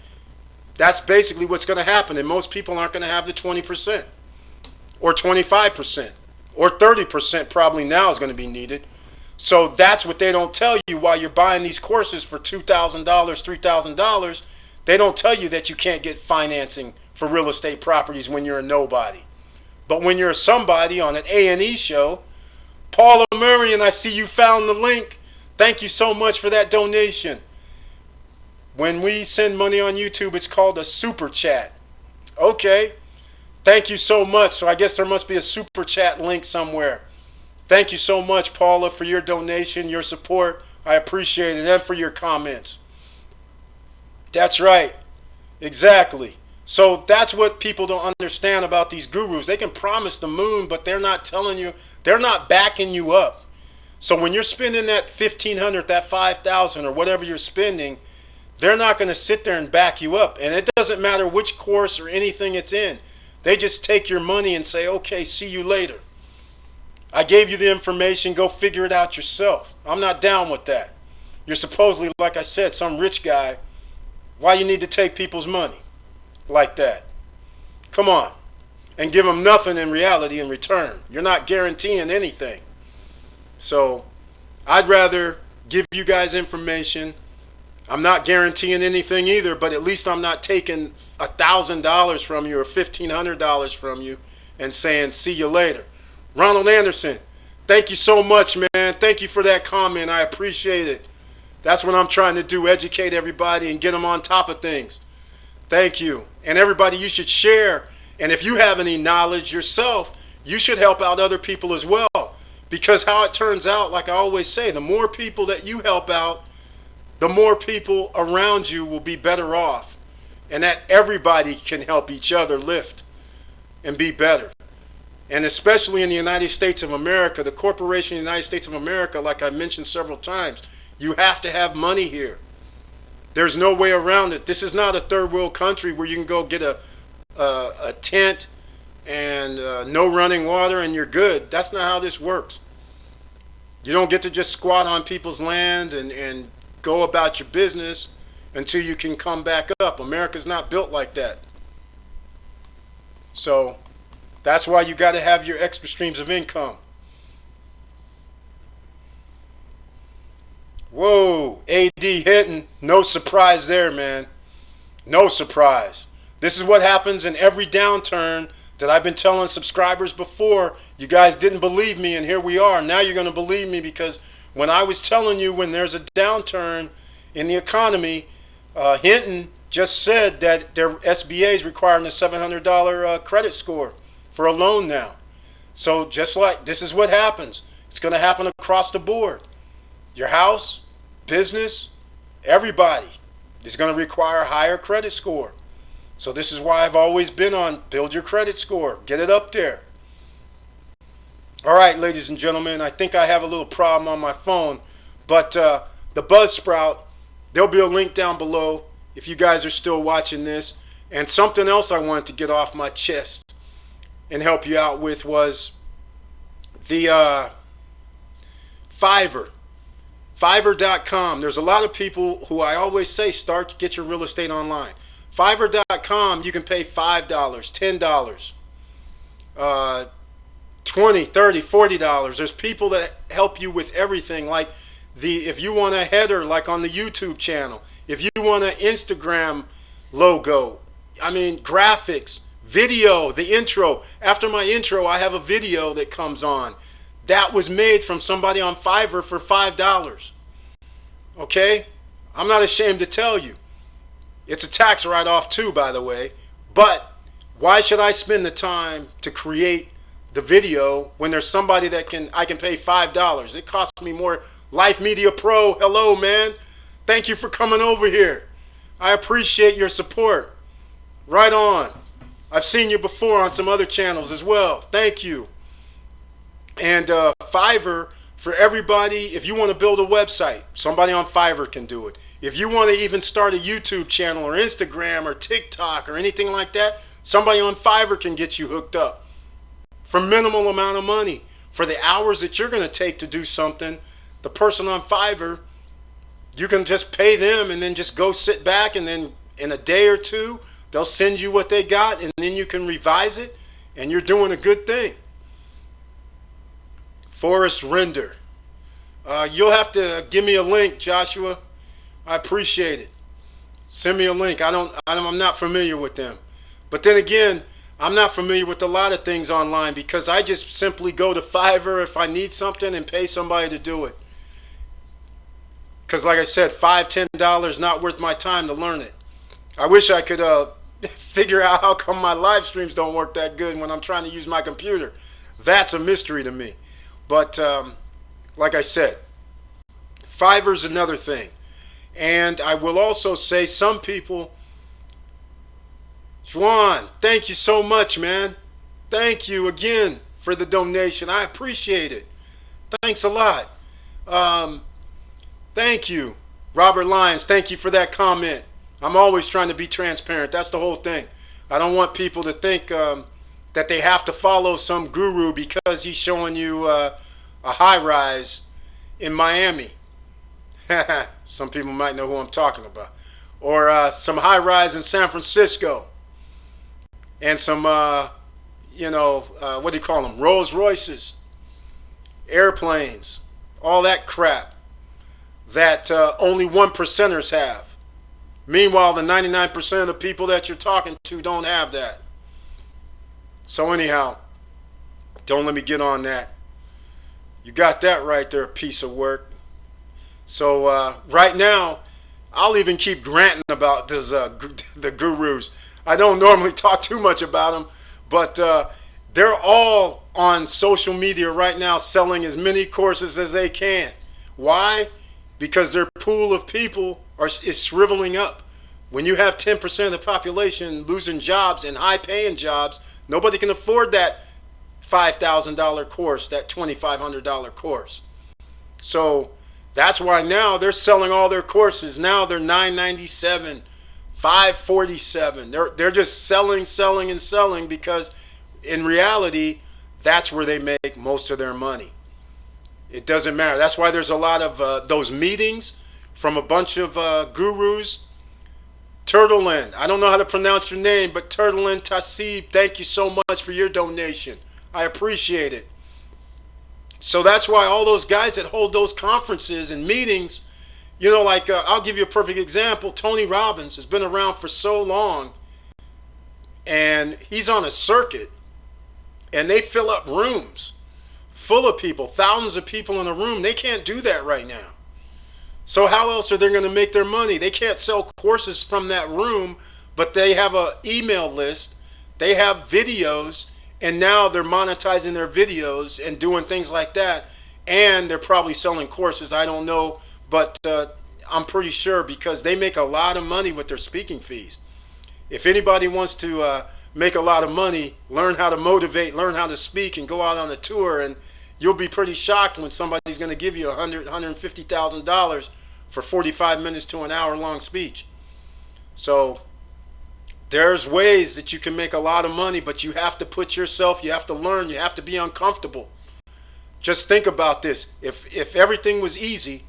That's basically what's going to happen. And most people aren't going to have the 20% or 25% or 30% probably now is going to be needed. So that's what they don't tell you while you're buying these courses for $2,000, $3,000. They don't tell you that you can't get financing for real estate properties when you're a nobody. But when you're a somebody on an A&E show, Paula Murray, and I see you found the link. Thank you so much for that donation. When we send money on YouTube, it's called a super chat. Okay. Thank you so much. So I guess there must be a super chat link somewhere. Thank you so much, Paula, for your donation, your support. I appreciate it, and for your comments. That's right. Exactly. So that's what people don't understand about these gurus. They can promise the moon, but they're not telling you, they're not backing you up. So when you're spending that $1,500, that $5,000 or whatever you're spending, they're not going to sit there and back you up. And it doesn't matter which course or anything it's in. They just take your money and say, okay, see you later. I gave you the information. Go figure it out yourself. I'm not down with that. You're supposedly, like I said, some rich guy. Why you need to take people's money like that? Come on. And give them nothing in reality in return. You're not guaranteeing anything. So I'd rather give you guys information. I'm not guaranteeing anything either, but at least I'm not taking $1,000 from you or $1,500 from you and saying, see you later. Ronald Anderson, thank you so much, man. Thank you for that comment. I appreciate it. That's what I'm trying to do, educate everybody and get them on top of things. Thank you. And everybody, you should share. And if you have any knowledge yourself, you should help out other people as well. Because how it turns out, like I always say, the more people that you help out, the more people around you will be better off. And that everybody can help each other lift and be better. And especially in the United States of America, the corporation of the United States of America, like I mentioned several times, you have to have money here. There's no way around it. This is not a third world country where you can go get a tent and no running water and you're good. That's not how this works. You don't get to just squat on people's land and go about your business until you can come back up. America's not built like that. So that's why you got to have your extra streams of income. Whoa, AD hitting. No surprise there, man. No surprise. This is what happens in every downturn that I've been telling subscribers before. You guys didn't believe me, and here we are. Now you're going to believe me, because when I was telling you when there's a downturn in the economy, Hinton just said that their SBA is requiring a $700 credit score for a loan now. So just like this is what happens. It's going to happen across the board. Your house, business, everybody is going to require a higher credit score. So this is why I've always been on build your credit score. Get it up there. All right, ladies and gentlemen, I think I have a little problem on my phone, but the Buzzsprout, there'll be a link down below if you guys are still watching this. And something else I wanted to get off my chest and help you out with was the Fiverr. Fiverr.com. There's a lot of people who I always say get your real estate online. Fiverr.com, you can pay $5, $10, $20, $30, $40. There's people that help you with everything. Like if you want a header, like on the YouTube channel, if you want an Instagram logo, I mean graphics, video, the intro. After my intro, I have a video that comes on. That was made from somebody on Fiverr for $5. Okay? I'm not ashamed to tell you. It's a tax write-off too, by the way. But why should I spend the time to create the video when there's somebody that I can pay $5? It costs me more. Life Media Pro, hello, man. Thank you for coming over here. I appreciate your support. Right on. I've seen you before on some other channels as well. Thank you. And Fiverr, for everybody, if you want to build a website, somebody on Fiverr can do it. If you want to even start a YouTube channel or Instagram or TikTok or anything like that, somebody on Fiverr can get you hooked up for minimal amount of money. For the hours that you're going to take to do something, the person on Fiverr, you can just pay them and then just go sit back, and then in a day or two, they'll send you what they got, and then you can revise it, and you're doing a good thing. Forest Render. You'll have to give me a link, Joshua. I appreciate it. Send me a link. I'm not familiar with them. But then again, I'm not familiar with a lot of things online, because I just simply go to Fiverr if I need something and pay somebody to do it. Because like I said, $5, $10 not worth my time to learn it. I wish I could figure out how come my live streams don't work that good when I'm trying to use my computer. That's a mystery to me. But like I said, Fiverr's another thing. And I will also say some people, Juan, thank you so much, man. Thank you again for the donation. I appreciate it. Thanks a lot. Thank you. Robert Lyons, thank you for that comment. I'm always trying to be transparent. That's the whole thing. I don't want people to think that they have to follow some guru because he's showing you a high rise in Miami. Some people might know who I'm talking about. Or some high rise in San Francisco. And some, what do you call them? Rolls Royces, airplanes, all that crap that only 1%ers have. Meanwhile, the 99% of the people that you're talking to don't have that. So anyhow, don't let me get on that. You got that right there, piece of work. So right now, I'll even keep granting about this, the gurus. I don't normally talk too much about them, but they're all on social media right now selling as many courses as they can. Why? Because their pool of people is shriveling up. When you have 10% of the population losing jobs and high-paying jobs, nobody can afford that $5,000 course, that $2,500 course. So that's why now they're selling all their courses. Now they're $997, $547. They're just selling and selling, because in reality, that's where they make most of their money. It doesn't matter. That's why there's a lot of those meetings from a bunch of gurus. Turtlein, I don't know how to pronounce your name, but Turtlein Tassib, thank you so much for your donation. I appreciate it. So that's why all those guys that hold those conferences and meetings, you know, like I'll give you a perfect example. Tony Robbins has been around for so long, and he's on a circuit, and they fill up rooms full of people, thousands of people in a room. They can't do that right now. So how else are they going to make their money? They can't sell courses from that room, but they have an email list. They have videos, and now they're monetizing their videos and doing things like that. And they're probably selling courses. I don't know, but I'm pretty sure, because they make a lot of money with their speaking fees. If anybody wants to make a lot of money, learn how to motivate, learn how to speak, and go out on a tour, and you'll be pretty shocked when somebody's going to give you $150,000 for 45 minutes to an hour long speech. So there's ways that you can make a lot of money, but you have to put yourself, you have to learn, you have to be uncomfortable. Just think about this. If everything was easy,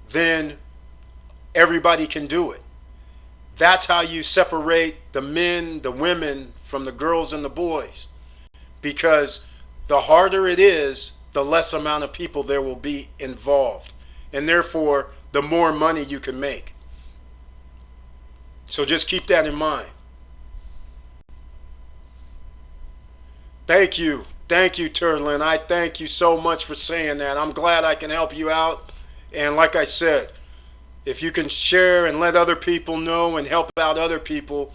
then everybody can do it. That's how you separate the men, the women from the girls and the boys. Because the harder it is, the less amount of people there will be involved. And therefore, the more money you can make. So just keep that in mind. Thank you. Thank you, Turtlin. I thank you so much for saying that. I'm glad I can help you out. And like I said, if you can share and let other people know and help out other people,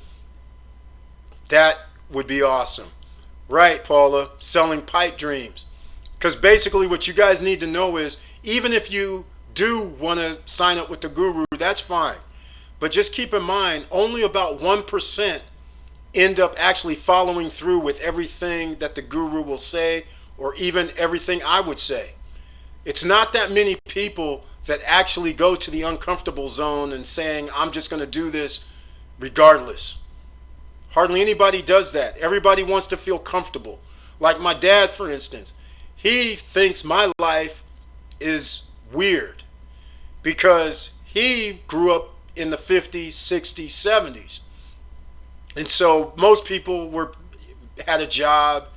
that would be awesome. Right, Paula, selling pipe dreams. Because basically what you guys need to know is, even if you do want to sign up with the guru, that's fine. But just keep in mind, only about 1% end up actually following through with everything that the guru will say, or even everything I would say. It's not that many people that actually go to the uncomfortable zone and saying, I'm just going to do this regardless. Hardly anybody does that. Everybody wants to feel comfortable. Like my dad, for instance. He thinks my life is weird because he grew up in the 50s, 60s, 70s. And so most people had a job,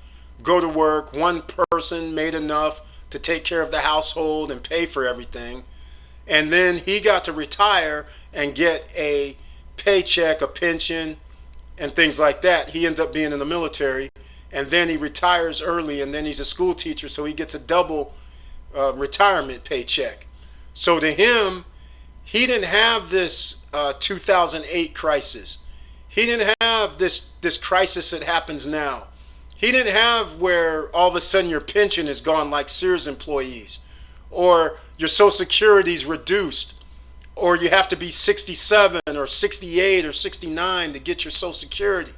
go to work, one person made enough to take care of the household and pay for everything. And then he got to retire and get a paycheck, a pension, and things like that. He ends up being in the military, and then he retires early, and then he's a school teacher, so he gets a double retirement paycheck. So to him, he didn't have this 2008 crisis. He didn't have this crisis that happens now. He didn't have where all of a sudden your pension is gone like Sears employees, or your Social Security is reduced, or you have to be 67 or 68 or 69 to get your Social Security.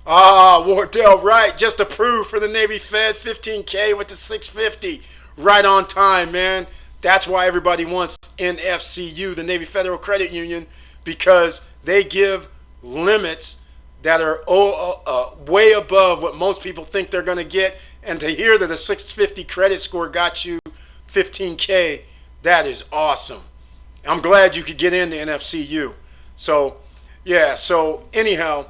Ah, Wardell, right. Just approved for the Navy Fed, 15K with the 650. Right on time, man. That's why everybody wants NFCU, the Navy Federal Credit Union, because they give limits that are way above what most people think they're going to get. And to hear that a 650 credit score got you 15K, that is awesome. I'm glad you could get into NFCU. So, yeah, so anyhow,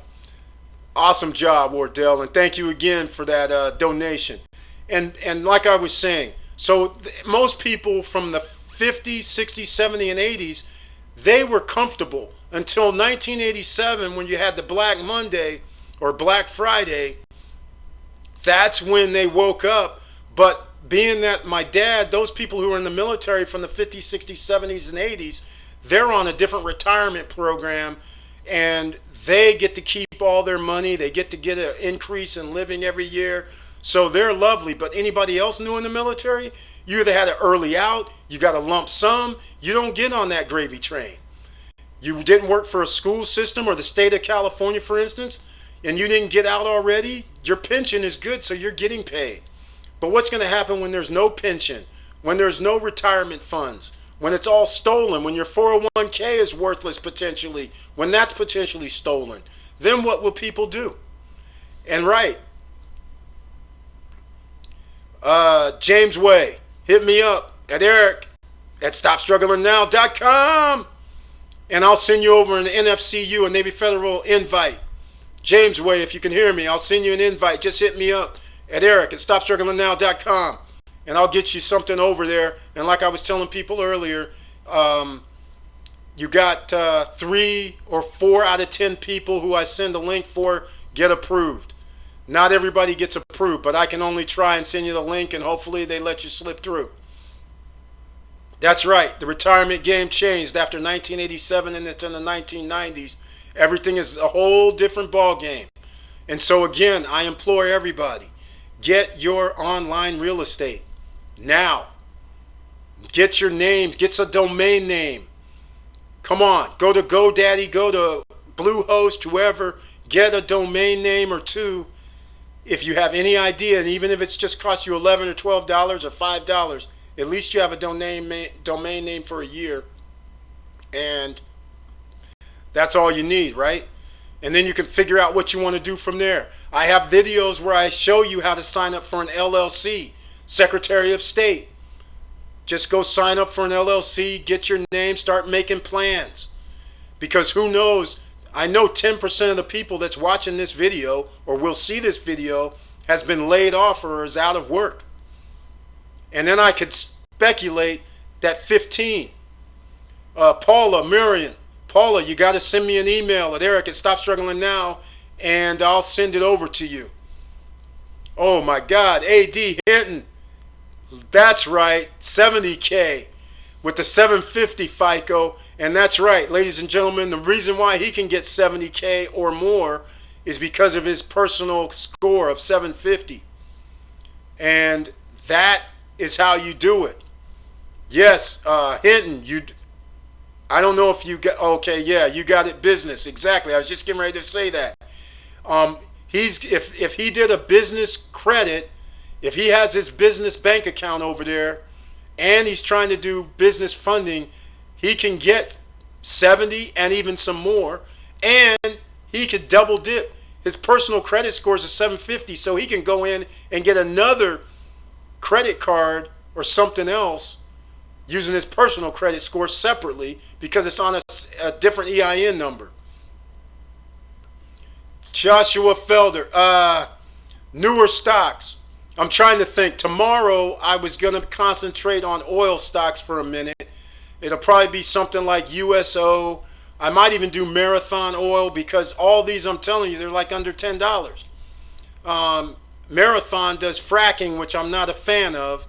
awesome job, Wardell, and thank you again for that donation. And like I was saying, so most people from the 50s, 60s, 70s, and 80s, they were comfortable until 1987 when you had the Black Monday or Black Friday. That's when they woke up. But being that my dad, those people who were in the military from the 50s, 60s, 70s, and 80s, they're on a different retirement program, and they get to keep all their money. They get to get an increase in living every year. So they're lovely. But anybody else new in the military, you either had an early out, you got a lump sum, you don't get on that gravy train. You didn't work for a school system or the state of California, for instance, and you didn't get out already, your pension is good, so you're getting paid. But what's going to happen when there's no pension, when there's no retirement funds, when it's all stolen, when your 401k is worthless potentially, when that's potentially stolen? Then what will people do? And right, James Way, hit me up at Eric at StopStrugglingNow.com. And I'll send you over an NFCU, a Navy Federal invite. James Way, if you can hear me, I'll send you an invite. Just hit me up at Eric at StopStrugglingNow.com. And I'll get you something over there. And like I was telling people earlier, you got 3 or 4 out of 10 people who I send a link for get approved. Not everybody gets approved, but I can only try and send you the link, and hopefully they let you slip through. That's right. The retirement game changed after 1987, and it's in the 1990s. Everything is a whole different ball game. And so again, I implore everybody, get your online real estate now. Get your name, get a domain name. Come on, go to GoDaddy, go to Bluehost, whoever, get a domain name or two. If you have any idea, and even if it's just cost you $11 or $12 or $5, at least you have a domain name for a year. And that's all you need, right? And then you can figure out what you want to do from there. I have videos where I show you how to sign up for an LLC, Secretary of State. Just go sign up for an LLC, get your name, start making plans. Because who knows, I know 10% of the people that's watching this video or will see this video has been laid off or is out of work. And then I could speculate that 15. Paula, Marion, Paula, you got to send me an email at Eric at Stop Struggling Now, and I'll send it over to you. Oh my God, A.D. Hinton. That's right, 70K with the 750 FICO. And that's right, ladies and gentlemen, the reason why he can get 70K or more is because of his personal score of 750. And that is how you do it. Yes, Hinton, I don't know if you got, okay, yeah, you got it business. Exactly, I was just getting ready to say that. If he did a business credit, if he has his business bank account over there and he's trying to do business funding, he can get 70 and even some more, and he could double dip. His personal credit score is a 750, so he can go in and get another credit card or something else using his personal credit score separately because it's on a different EIN number. Joshua Felder, newer stocks. I'm trying to think. Tomorrow I was going to concentrate on oil stocks for a minute. It'll probably be something like USO. I might even do Marathon Oil because all these, I'm telling you, they're like under $10. Marathon does fracking, which I'm not a fan of,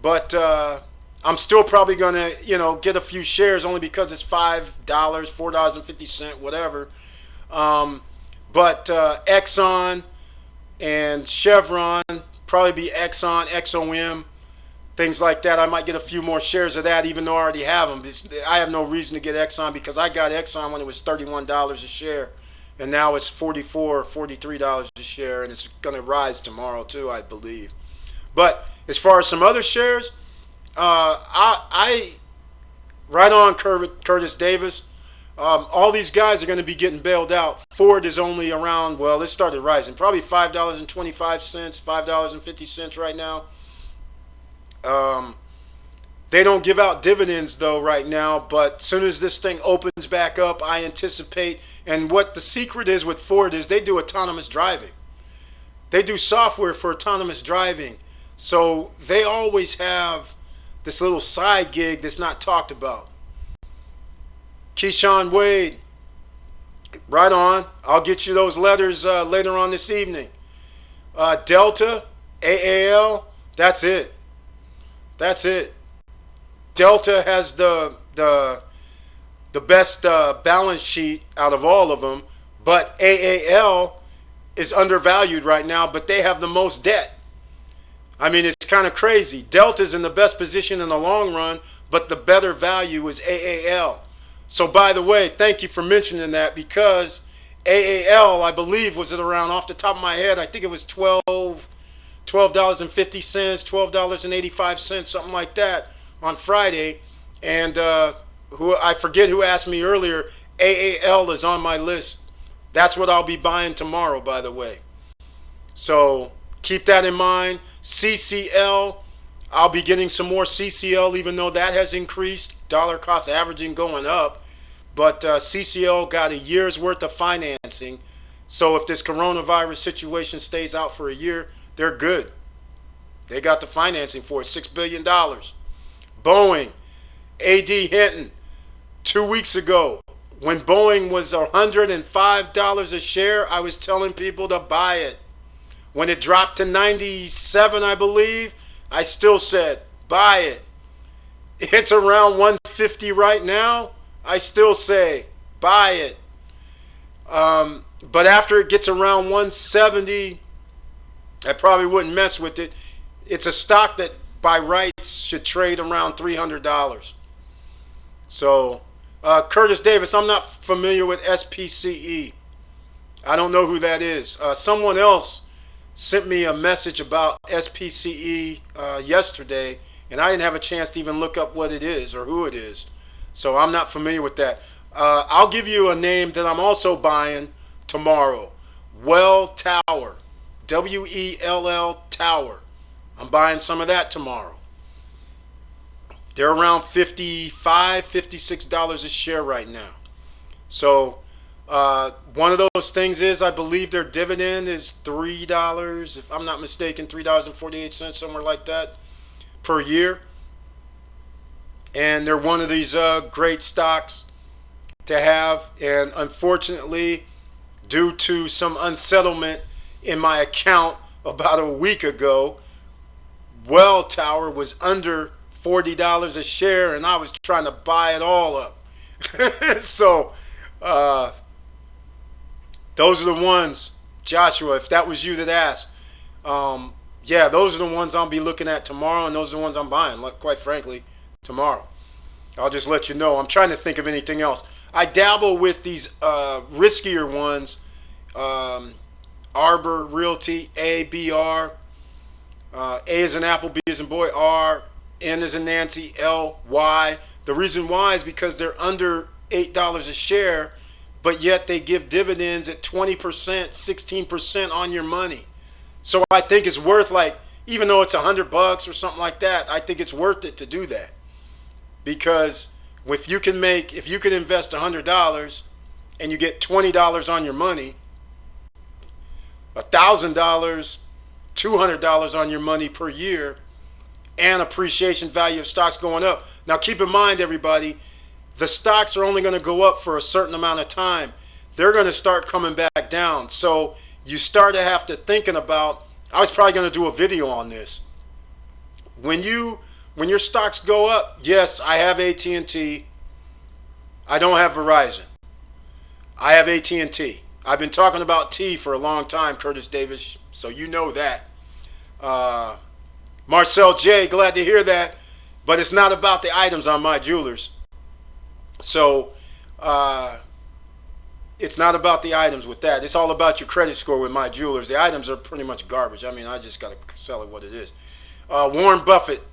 but I'm still probably going to, get a few shares only because it's $5, $4.50, whatever. But Exxon and Chevron, probably be Exxon, XOM, things like that. I might get a few more shares of that, even though I already have them. I have no reason to get Exxon because I got Exxon when it was $31 a share, and now it's $44, $43 a share, and it's going to rise tomorrow too, I believe. But as far as some other shares, I right on Curtis Davis. All these guys are going to be getting bailed out. Ford is only around, well, it started rising, probably $5.25, $5.50 right now. They don't give out dividends though right now, but as soon as this thing opens back up, I anticipate, and what the secret is with Ford is they do autonomous driving. They do software for autonomous driving. So they always have this little side gig that's not talked about. Keyshawn Wade, right on. I'll get you those letters later on this evening. Delta, AAL, that's it. That's it. Delta has the best balance sheet out of all of them, but AAL is undervalued right now, but they have the most debt. I mean, it's kind of crazy. Delta's in the best position in the long run, but the better value is AAL. So by the way, thank you for mentioning that because AAL, I believe, was it around, off the top of my head, I think it was $12.50, $12.85, something like that on Friday. And I forget who asked me earlier, AAL is on my list. That's what I'll be buying tomorrow, by the way. So keep that in mind. CCL, I'll be getting some more CCL, even though that has increased. Dollar cost averaging going up. But CCL got a year's worth of financing. So if this coronavirus situation stays out for a year, they're good. They got the financing for it, $6 billion. Boeing, A.D. Hinton, 2 weeks ago, when Boeing was $105 a share, I was telling people to buy it. When it dropped to 97, I believe, I still said, buy it. It's around 150 right now. I still say, buy it. But after it gets around 170, I probably wouldn't mess with it. It's a stock that by rights should trade around $300. So, Curtis Davis, I'm not familiar with SPCE. I don't know who that is. Someone else sent me a message about SPCE yesterday, and I didn't have a chance to even look up what it is or who it is. So I'm not familiar with that. I'll give you a name that I'm also buying tomorrow. Well Tower. W-E-L-L Tower. I'm buying some of that tomorrow. They're around $55, $56 a share right now. So one of those things is I believe their dividend is $3, if I'm not mistaken, $3.48, somewhere like that, per year. And they're one of these great stocks to have. And unfortunately, due to some unsettlement in my account about a week ago, Well Tower was under $40 a share, and I was trying to buy it all up. So those are the ones, Joshua, if that was you that asked, yeah, those are the ones I'll be looking at tomorrow, and those are the ones I'm buying, quite frankly, tomorrow. I'll just let you know. I'm trying to think of anything else. I dabble with these riskier ones, Arbor Realty, ABR. A is an apple, B is in boy, R, N is in Nancy, L, Y. The reason why is because they're under $8 a share, but yet they give dividends at 20%, 16% on your money. So I think it's worth, like, even though it's $100 or something like that, I think it's worth it to do that. Because if you can invest $100 and you get $20 on your money, $1,000, $200 on your money per year, and appreciation value of stocks going up. Now keep in mind, everybody, the stocks are only going to go up for a certain amount of time. They're going to start coming back down. So you start to have to thinking about, I was probably going to do a video on this. When your stocks go up, yes, I have AT&T. I don't have Verizon. I have AT&T. I've been talking about T for a long time, Curtis Davis, so you know that. Marcel J, glad to hear that, but it's not about the items on my jewelers. So it's not about the items with that. It's all about your credit score with my jewelers. The items are pretty much garbage. I mean, I just got to sell it what it is. Warren Buffett,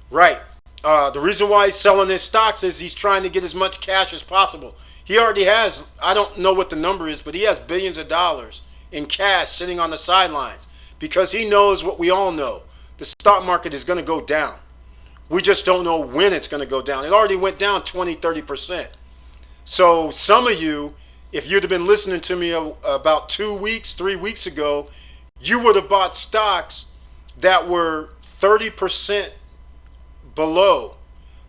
right. The reason why he's selling his stocks is he's trying to get as much cash as possible. He already has, I don't know what the number is, but he has billions of dollars in cash sitting on the sidelines because he knows what we all know. The stock market is going to go down. We just don't know when it's going to go down. It already went down 20, 30%. So some of you, if you'd have been listening to me about 2 weeks, 3 weeks ago, you would have bought stocks that were 30% below.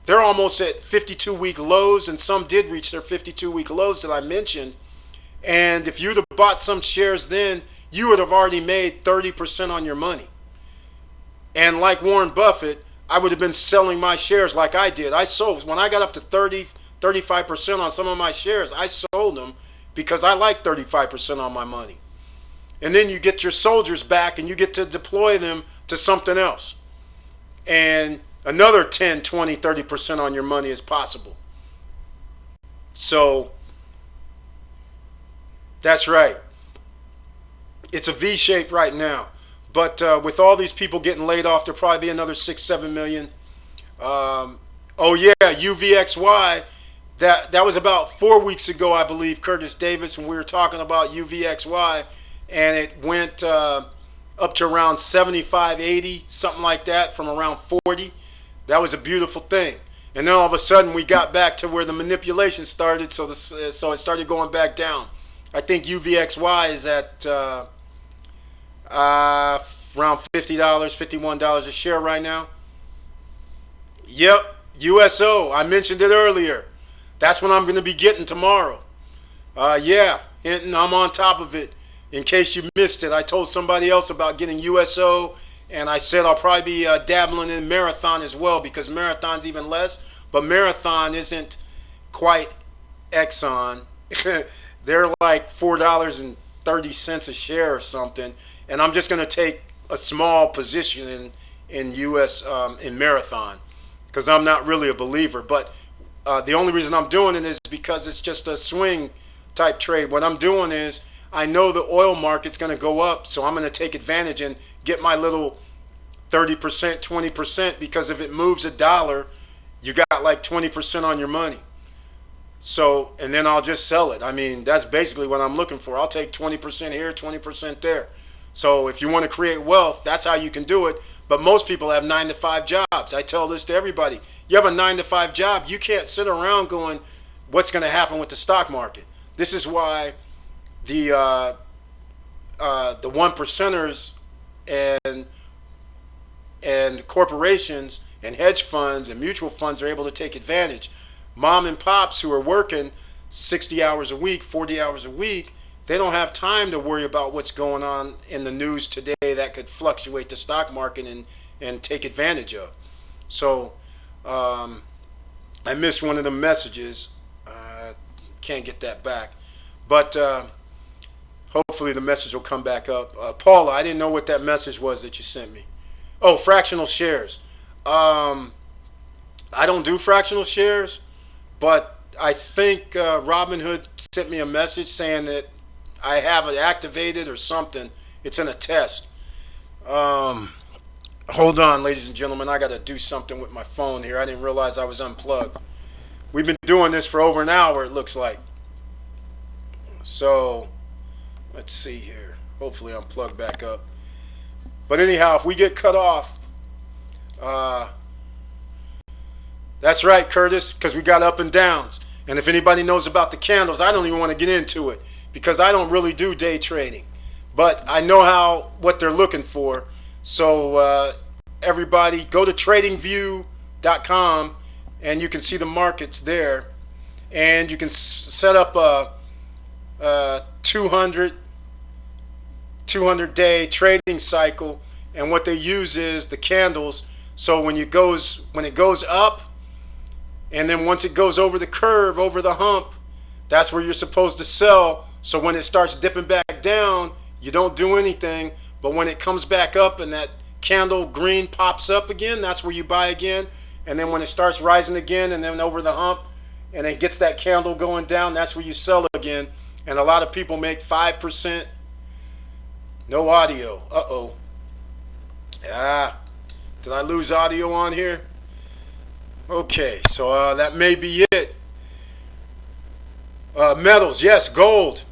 They're almost at 52-week lows, and some did reach their 52-week lows that I mentioned. And if you'd have bought some shares then, you would have already made 30% on your money. And like Warren Buffett, I would have been selling my shares like I did. I sold. When I got up to 30, 35% on some of my shares, I sold them because I like 35% on my money. And then you get your soldiers back and you get to deploy them to something else. And another 10, 20, 30% on your money is possible. So that's right. It's a V shape right now. But with all these people getting laid off, there'll probably be another 6, 7 million. Oh yeah, UVXY. That was about 4 weeks ago, I believe, Curtis Davis, when we were talking about UVXY, and it went up to around 75, 80, something like that, from around 40. That was a beautiful thing. And then all of a sudden we got back to where the manipulation started, so it started going back down. I think UVXY is at around $50, $51 a share right now. Yep, USO. I mentioned it earlier. That's what I'm going to be getting tomorrow. Yeah, Hinton, I'm on top of it. In case you missed it, I told somebody else about getting USO, and I said I'll probably be dabbling in Marathon as well, because Marathon's even less, but Marathon isn't quite Exxon. They're like $4.30 a share or something, and I'm just going to take a small position in in Marathon, because I'm not really a believer. But the only reason I'm doing it is because it's just a swing type trade. What I'm doing is, I know the oil market's going to go up, so I'm going to take advantage and get my little 30%, 20%, because if it moves $1, you got like 20% on your money. So, and then I'll just sell it. I mean, that's basically what I'm looking for. I'll take 20% here, 20% there. So if you want to create wealth, that's how you can do it. But most people have 9-to-5 jobs. I tell this to everybody. You have a 9-to-5 job. You can't sit around going, what's going to happen with the stock market? This is why the one percenters and corporations and hedge funds and mutual funds are able to take advantage. Mom and pops who are working 60 hours a week, 40 hours a week, they don't have time to worry about what's going on in the news today that could fluctuate the stock market and take advantage of. So I missed one of the messages. Can't get that back. But hopefully the message will come back up. Paula, I didn't know what that message was that you sent me. Oh, fractional shares. I don't do fractional shares, but I think Robinhood sent me a message saying that I have it activated or something. It's in a test. Hold on, ladies and gentlemen. I got to do something with my phone here. I didn't realize I was unplugged. We've been doing this for over an hour, it looks like. So, let's see here. Hopefully I'm plugged back up. But anyhow, if we get cut off, that's right, Curtis, because we got up and downs. And if anybody knows about the candles, I don't even want to get into it, because I don't really do day trading. But I know what they're looking for. So everybody, go to tradingview.com and you can see the markets there. And you can set up a 200-day trading cycle, and what they use is the candles. So when it goes up, and then once it goes over the curve, over the hump, that's where you're supposed to sell. So when it starts dipping back down, you don't do anything. But when it comes back up and that candle green pops up again, that's where you buy again. And then when it starts rising again and then over the hump and it gets that candle going down, that's where you sell again. And a lot of people make 5%. No audio. Uh-oh. Did I lose audio on here? Okay, so that may be it. Metals, yes, gold.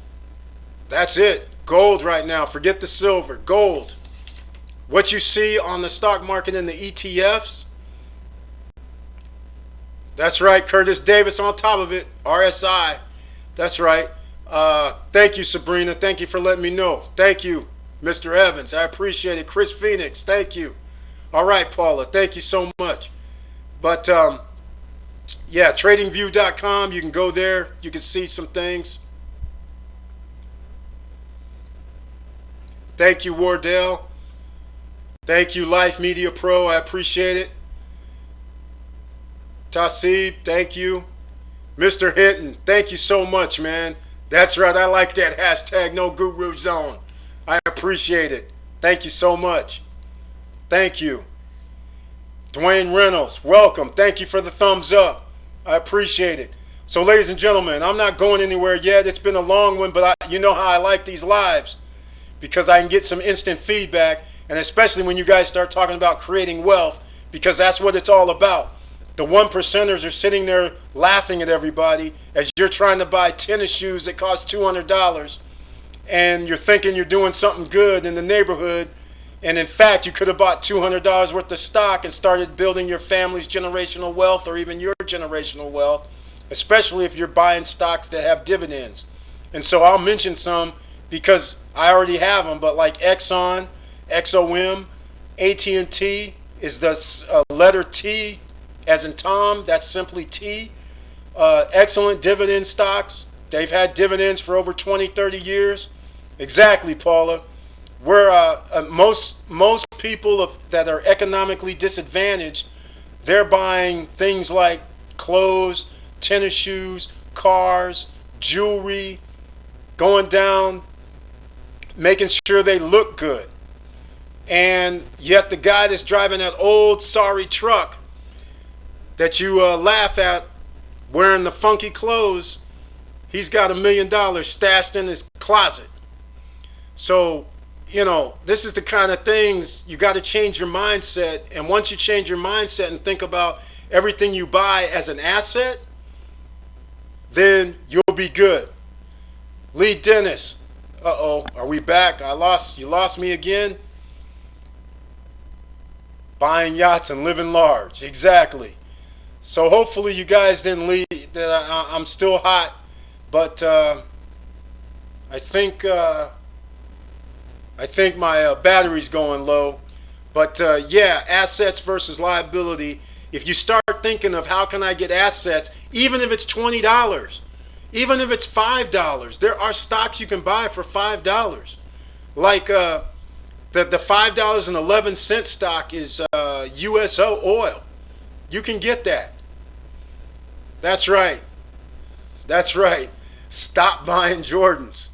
That's it. Gold right now. Forget the silver. Gold. What you see on the stock market in the ETFs. That's right, Curtis Davis on top of it. RSI. That's right. Thank you, Sabrina. Thank you for letting me know. Thank you, Mr. Evans. I appreciate it. Chris Phoenix. Thank you. All right, Paula. Thank you so much. But, yeah, tradingview.com. You can go there. You can see some things. Thank you, Wardell. Thank you, Life Media Pro. I appreciate it. Tasib, thank you. Mr. Hinton, thank you so much, man. That's right. I like that hashtag No Guru Zone. I appreciate it. Thank you so much. Thank you. Dwayne Reynolds, welcome. Thank you for the thumbs up. I appreciate it. So, ladies and gentlemen, I'm not going anywhere yet. It's been a long one, but you know how I like these lives, because I can get some instant feedback, and especially when you guys start talking about creating wealth, because that's what it's all about. The one percenters are sitting there laughing at everybody as you're trying to buy tennis shoes that cost $200, and you're thinking you're doing something good in the neighborhood, And in fact, you could have bought $200 worth of stock and started building your family's generational wealth, or even your generational wealth, especially if you're buying stocks that have dividends. And so I'll mention some because I already have them, but like Exxon, XOM, AT&T is the letter T as in Tom, that's simply T. Excellent dividend stocks. They've had dividends for over 20, 30 years. Exactly, Paula. Where most people that are economically disadvantaged, they're buying things like clothes, tennis shoes, cars, jewelry, going down, making sure they look good. And yet the guy that's driving that old sorry truck that you laugh at, wearing the funky clothes, he's got $1 million stashed in his closet. So, you know, this is the kind of things you got to change your mindset. And once you change your mindset and think about everything you buy as an asset, then you'll be good. Lee Dennis. Uh-oh, are we back? You lost me again? Buying yachts and living large. Exactly. So hopefully you guys didn't leave, that I'm still hot. But I think my battery's going low. But yeah, assets versus liability. If you start thinking of how can I get assets, even if it's $20, even if it's $5, there are stocks you can buy for $5. Like the $5.11 stock is USO oil. You can get that. That's right. That's right. Stop buying Jordans.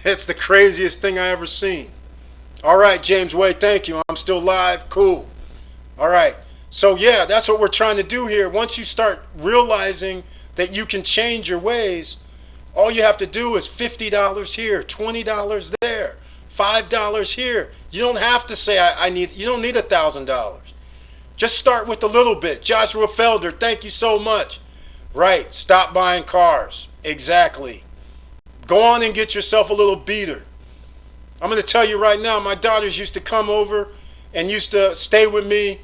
That's the craziest thing I ever seen. All right, James Wade, thank you. I'm still live. Cool. All right. So, yeah, that's what we're trying to do here. Once you start realizing that you can change your ways, all you have to do is $50 here, $20 there, $5 here. You don't have to say you don't need $1,000. Just start with a little bit. Joshua Felder, thank you so much. Right. Stop buying cars. Exactly. Go on and get yourself a little beater. I'm going to tell you right now, my daughters used to come over and used to stay with me,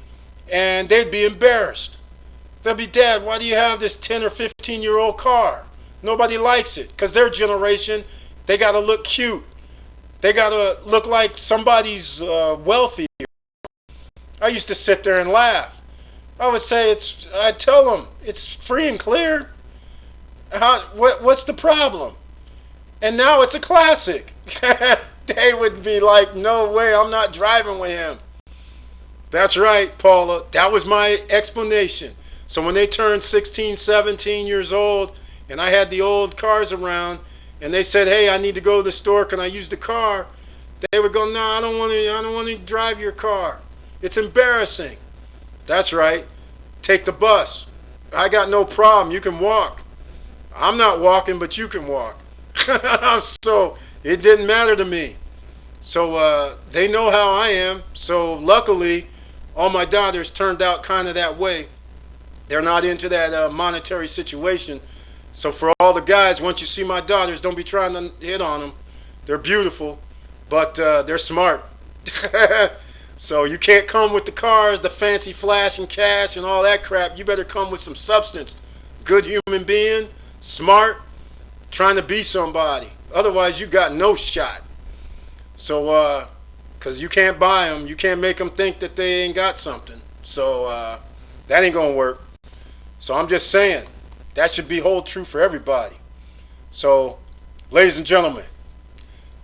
and they'd be embarrassed. They'll be, Dad, why do you have this 10 or 15-year-old car? Nobody likes it, because their generation, they got to look cute. They got to look like somebody's wealthy. I used to sit there and laugh. I would say, I'd tell them, it's free and clear. What's the problem? And now it's a classic. They would be like, no way, I'm not driving with him. That's right, Paula. That was my explanation. So when they turned 16, 17 years old, and I had the old cars around, and they said, hey, I need to go to the store, can I use the car? They would go, no, I don't want to drive your car. It's embarrassing. That's right. Take the bus. I got no problem. You can walk. I'm not walking, but you can walk. So it didn't matter to me. So they know how I am. So luckily, all my daughters turned out kind of that way. They're not into that monetary situation. So for all the guys, once you see my daughters, don't be trying to hit on them. They're beautiful, but they're smart. So you can't come with the cars, the fancy flash and cash and all that crap. You better come with some substance. Good human being, smart, trying to be somebody. Otherwise, you got no shot. So, because you can't buy them. You can't make them think that they ain't got something. So, that ain't going to work. So, I'm just saying, that should be hold true for everybody. So, ladies and gentlemen,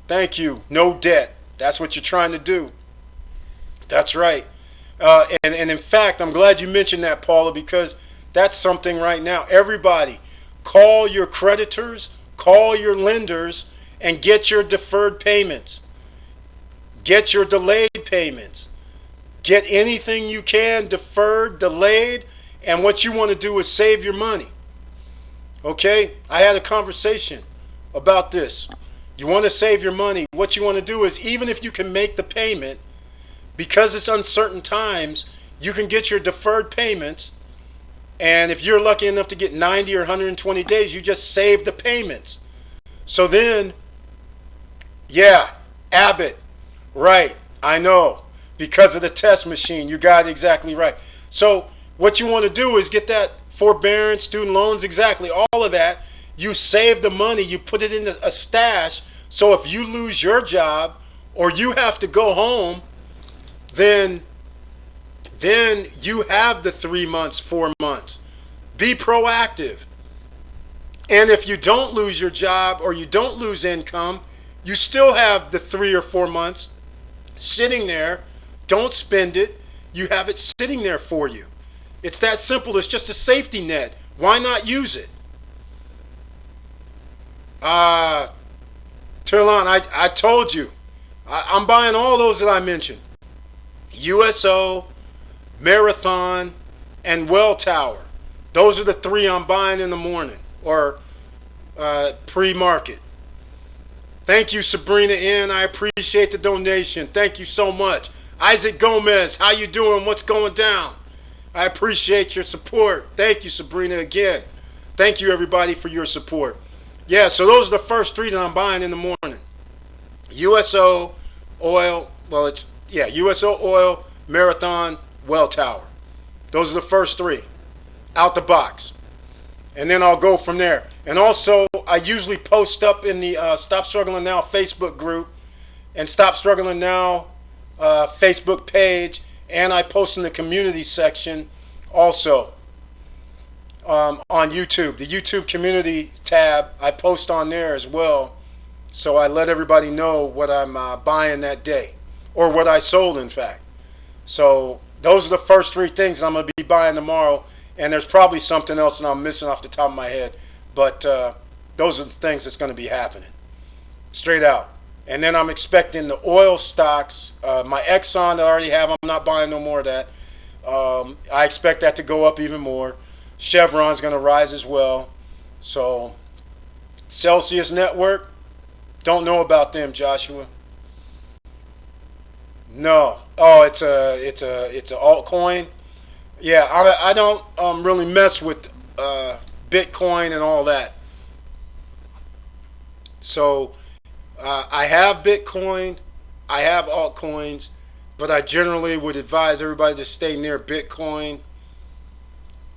thank you. No debt. That's what you're trying to do. That's right. And in fact, I'm glad you mentioned that, Paula, because that's something right now. Everybody, call your creditors, call your lenders, and get your deferred payments. Get your delayed payments. Get anything you can deferred, delayed, and what you want to do is save your money. Okay? I had a conversation about this. You want to save your money. What you want to do is, even if you can make the payment, because it's uncertain times, you can get your deferred payments, and if you're lucky enough to get 90 or 120 days, you just save the payments. So then, yeah, Abbott, right, I know. because of the test machine. You got it exactly right. So what you want to do is get that forbearance, student loans, exactly, all of that. You save the money, you put it in a stash, so if you lose your job or you have to go home, then you have the 3 months, 4 months. Be proactive. And if you don't lose your job or you don't lose income, you still have the 3 or 4 months sitting there. Don't spend it. You have it sitting there for you. It's that simple. It's just a safety net. Why not use it? Turlon, I told you. I'm buying all those that I mentioned. USO, Marathon, and Welltower. Those are the 3 I'm buying in the morning or pre-market. Thank you, Sabrina N. I appreciate the donation. Thank you so much. Isaac Gomez, how you doing? What's going down? I appreciate your support. Thank you, Sabrina, again. Thank you, everybody, for your support. Yeah, so those are the first 3 that I'm buying in the morning. USO, oil, USO, oil, Marathon, Welltower. Those are the first 3 out the box. And then I'll go from there. And also, I usually post up in the Stop Struggling Now Facebook group and Stop Struggling Now Facebook page. And I post in the community section also on YouTube. The YouTube community tab, I post on there as well. So I let everybody know what I'm buying that day. Or what I sold, in fact. So those are the first 3 things I'm going to be buying tomorrow. And there's probably something else that I'm missing off the top of my head. But those are the things that's going to be happening. Straight out. And then I'm expecting the oil stocks. My Exxon that I already have, I'm not buying no more of that. I expect that to go up even more. Chevron's going to rise as well. So Celsius Network, don't know about them, Joshua. No. Oh, it's a altcoin. Yeah, I don't really mess with Bitcoin and all that. So I have Bitcoin, I have altcoins, but I generally would advise everybody to stay near Bitcoin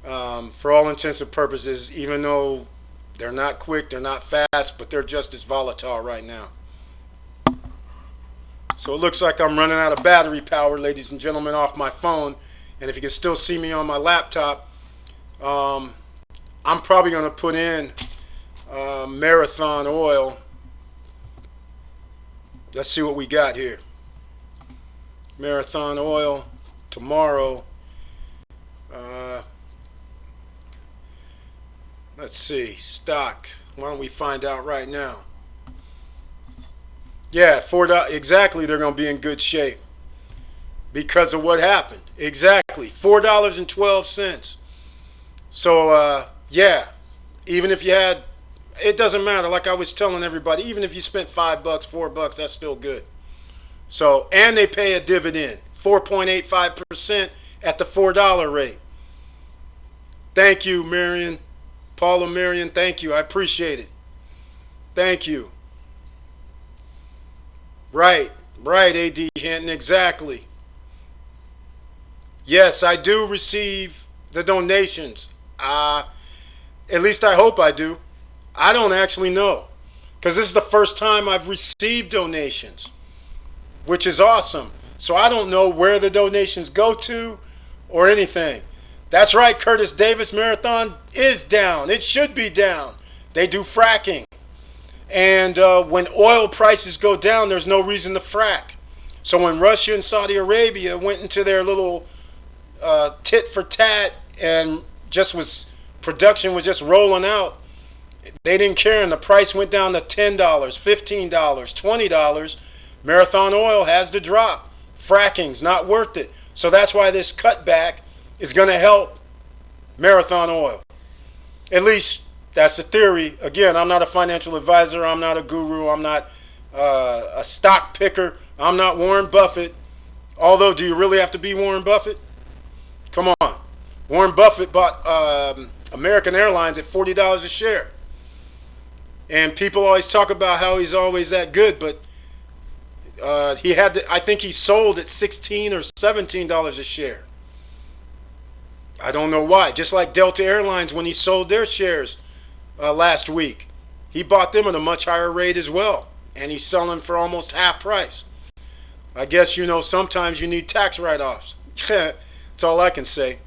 for all intents and purposes, even though they're not quick, they're not fast, but they're just as volatile right now. So it looks like I'm running out of battery power, ladies and gentlemen, off my phone. And if you can still see me on my laptop, I'm probably going to put in Marathon oil. Let's see what we got here. Marathon oil tomorrow. Let's see. Stock. Why don't we find out right now? Yeah, $4. Exactly, they're going to be in good shape because of what happened. Exactly, $4.12. So, yeah, even if you had, it doesn't matter. Like I was telling everybody, even if you spent $5, $4, that's still good. So, and they pay a dividend, 4.85% at the $4 rate. Thank you, Marion. Paula Marion, thank you. I appreciate it. Thank you. Right, A.D. Hinton, exactly. Yes, I do receive the donations. At least I hope I do. I don't actually know, because this is the first time I've received donations, which is awesome. So I don't know where the donations go to or anything. That's right, Curtis Davis, Marathon is down. It should be down. They do fracking. And when oil prices go down, there's no reason to frack. So when Russia and Saudi Arabia went into their little tit for tat and production was just rolling out, they didn't care, and the price went down to $10, $15, $20. Marathon oil has to drop. Fracking's not worth it. So that's why this cutback is going to help Marathon oil. At least that's the theory. Again, I'm not a financial advisor. I'm not a guru. I'm not a stock picker. I'm not Warren Buffett. Although, do you really have to be Warren Buffett? Come on. Warren Buffett bought American Airlines at $40 a share. And people always talk about how he's always that good, but He had I think he sold at $16 or $17 a share. I don't know why. Just like Delta Airlines when he sold their shares last week. He bought them at a much higher rate as well. And he's selling for almost half price. I guess, sometimes you need tax write-offs. That's all I can say.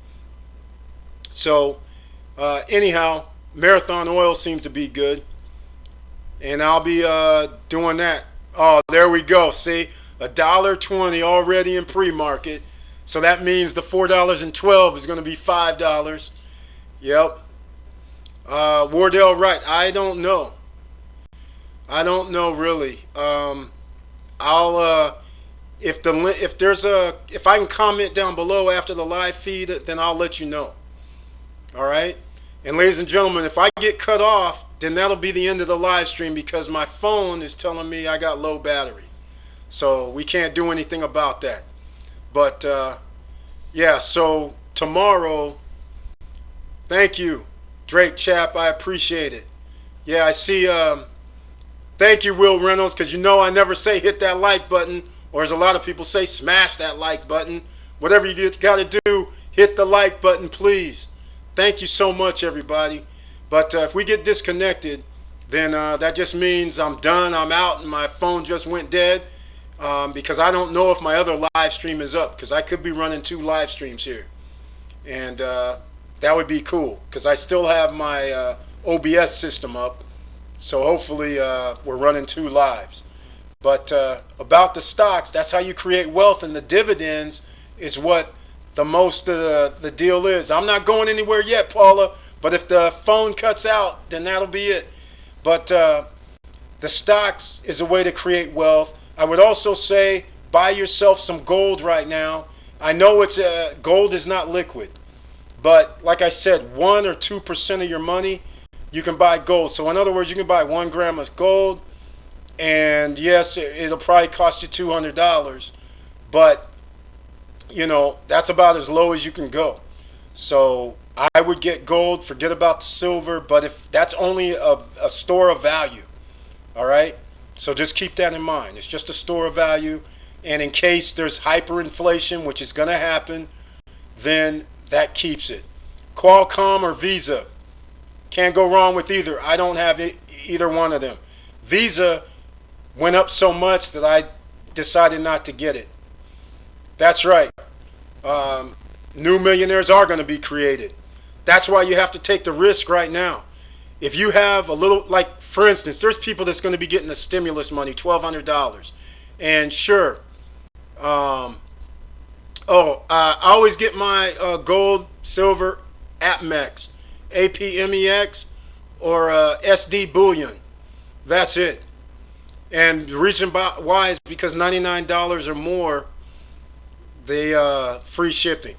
So, anyhow, Marathon Oil seems to be good. And I'll be doing that. Oh, there we go. See, $1.20 already in pre-market. So that means the $4.12 is going to be $5. Yep. Wardell Wright. I don't know. I don't know really. I'll if I can comment down below after the live feed, then I'll let you know. All right. And ladies and gentlemen, if I get cut off, then that'll be the end of the live stream because my phone is telling me I got low battery. So we can't do anything about that. But yeah, so tomorrow, thank you, Drake Chap. I appreciate it. Yeah, I see. Thank you, Will Reynolds, because I never say hit that like button, or as a lot of people say, smash that like button. Whatever you got to do, hit the like button, please. Thank you so much, everybody. But if we get disconnected, then that just means I'm done, I'm out, and my phone just went dead because I don't know if my other live stream is up because I could be running 2 live streams here. And that would be cool because I still have my OBS system up. So hopefully we're running 2 lives. But about the stocks, that's how you create wealth, and the dividends is what the most of the deal is. I'm not going anywhere yet, Paula, but if the phone cuts out, then that'll be it. But the stocks is a way to create wealth. I would also say buy yourself some gold right now. I know gold is not liquid, but like I said, 1 or 2% of your money, you can buy gold. So in other words, you can buy 1 gram of gold, and yes, it'll probably cost you $200, but that's about as low as you can go. So I would get gold, forget about the silver, but if that's only a store of value, all right? So just keep that in mind. It's just a store of value, and in case there's hyperinflation, which is going to happen, then that keeps it. Qualcomm or Visa, can't go wrong with either. I don't have either one of them. Visa went up so much that I decided not to get it. That's right. New millionaires are going to be created. That's why you have to take the risk right now. If you have a little, like for instance, there's people that's going to be getting the stimulus money, $1,200. And sure, I always get my gold, silver, APMEX, APMEX, or SD bullion. That's it. And the reason why is because $99 or more, they free shipping.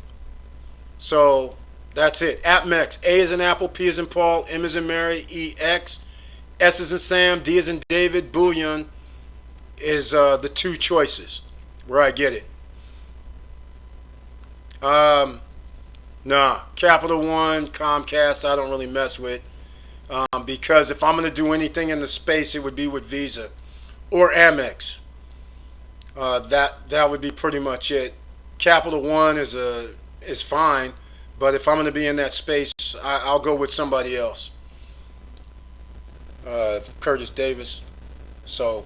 So that's it. APMEX. A is in Apple, P is in Paul, M is in Mary, E, X, S is in Sam, D is in David, bullion is the 2 choices where I get it. Nah, Capital One, Comcast, I don't really mess with because if I'm going to do anything in the space, it would be with Visa or Amex. That would be pretty much it. Capital One is fine, but if I'm going to be in that space, I'll go with somebody else. Curtis Davis. So,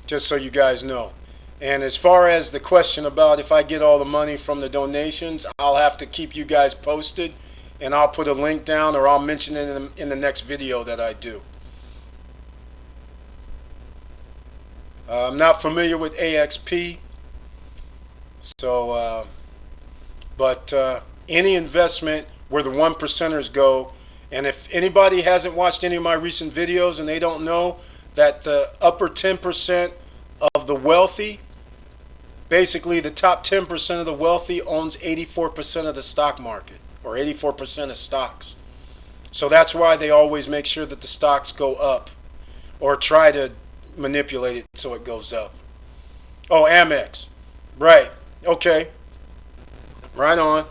just so you guys know. And as far as the question about if I get all the money from the donations, I'll have to keep you guys posted, and I'll put a link down or I'll mention it in the next video that I do. I'm not familiar with AXP, so but any investment where the 1%ers go, and if anybody hasn't watched any of my recent videos and they don't know that the upper 10% of the wealthy, basically the top 10% of the wealthy owns 84% of the stock market, or 84% of stocks. So that's why they always make sure that the stocks go up, or try to manipulate it so it goes up. Oh, Amex. Right. Okay. Right on.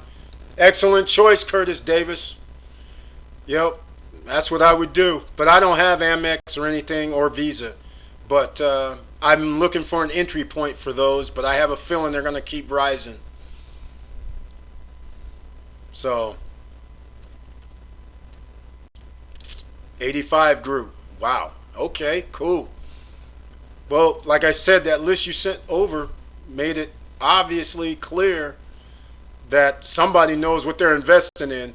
Excellent choice, Curtis Davis. Yep. That's what I would do. But I don't have Amex or anything or Visa. But I'm looking for an entry point for those, but I have a feeling they're going to keep rising. So 85 group. Wow. Okay, cool. Well, like I said, that list you sent over made it obviously clear that somebody knows what they're investing in.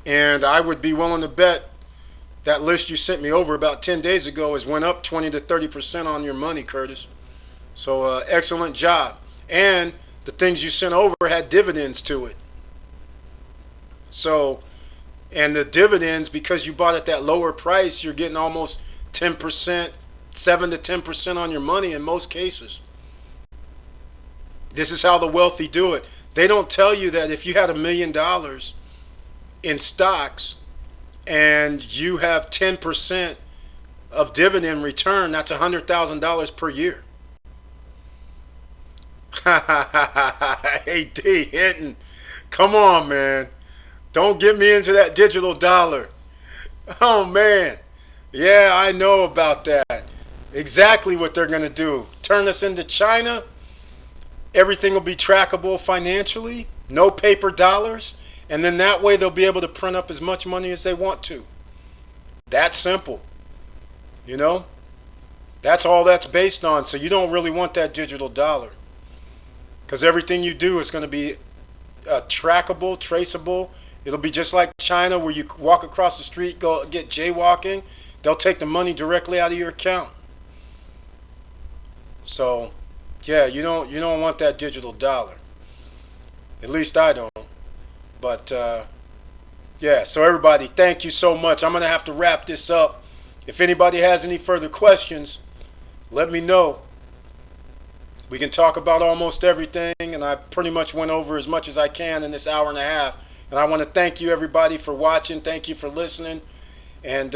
And I would be willing to bet that list you sent me over about 10 days ago has went up 20 to 30% on your money, Curtis. So excellent job. And the things you sent over had dividends to it. So, and the dividends, because you bought at that lower price, you're getting almost 10%, 7 to 10% on your money in most cases. This is how the wealthy do it. They don't tell you that if you had $1 million in stocks and you have 10% of dividend return, that's $100,000 per year. Hey, D. Hinton, come on, man. Don't get me into that digital dollar. Oh, man. Yeah, I know about that. Exactly what they're going to do. Turn us into China. Everything will be trackable financially. No paper dollars. And then that way they'll be able to print up as much money as they want to. That's simple. You know? That's all that's based on. So you don't really want that digital dollar. Because everything you do is going to be trackable, traceable. It'll be just like China, where you walk across the street, go get jaywalking. They'll take the money directly out of your account. So, yeah, you don't want that digital dollar. At least I don't. But yeah, so everybody, thank you so much. I'm going to have to wrap this up. If anybody has any further questions, let me know. We can talk about almost everything, and I pretty much went over as much as I can in this hour and a half. And I want to thank you, everybody, for watching. Thank you for listening. And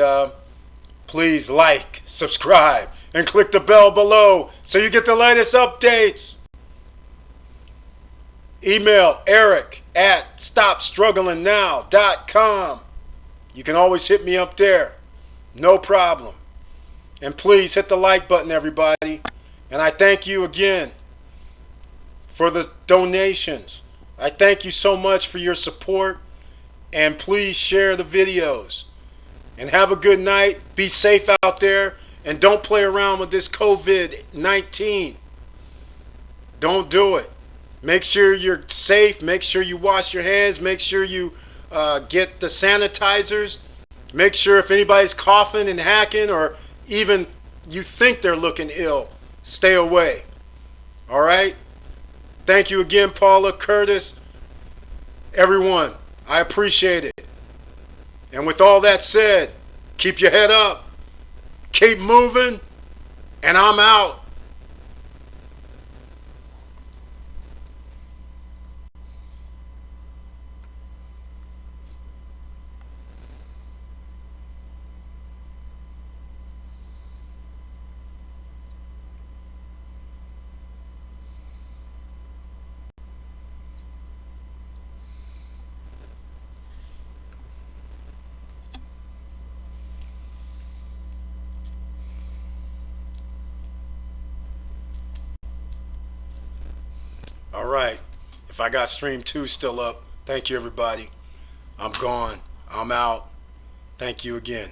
please like, subscribe, and click the bell below so you get the latest updates. Email eric@stopstrugglingnow.com. You can always hit me up there. No problem. And please hit the like button, everybody. And I thank you again for the donations. I thank you so much for your support. And please share the videos. And have a good night. Be safe out there. And don't play around with this COVID-19. Don't do it. Make sure you're safe. Make sure you wash your hands. Make sure you get the sanitizers. Make sure if anybody's coughing and hacking, or even you think they're looking ill, stay away. All right? Thank you again, Paula, Curtis, everyone. I appreciate it. And with all that said, keep your head up. Keep moving. And I'm out. All right. If I got stream 2 still up, thank you, everybody. I'm gone. I'm out. Thank you again.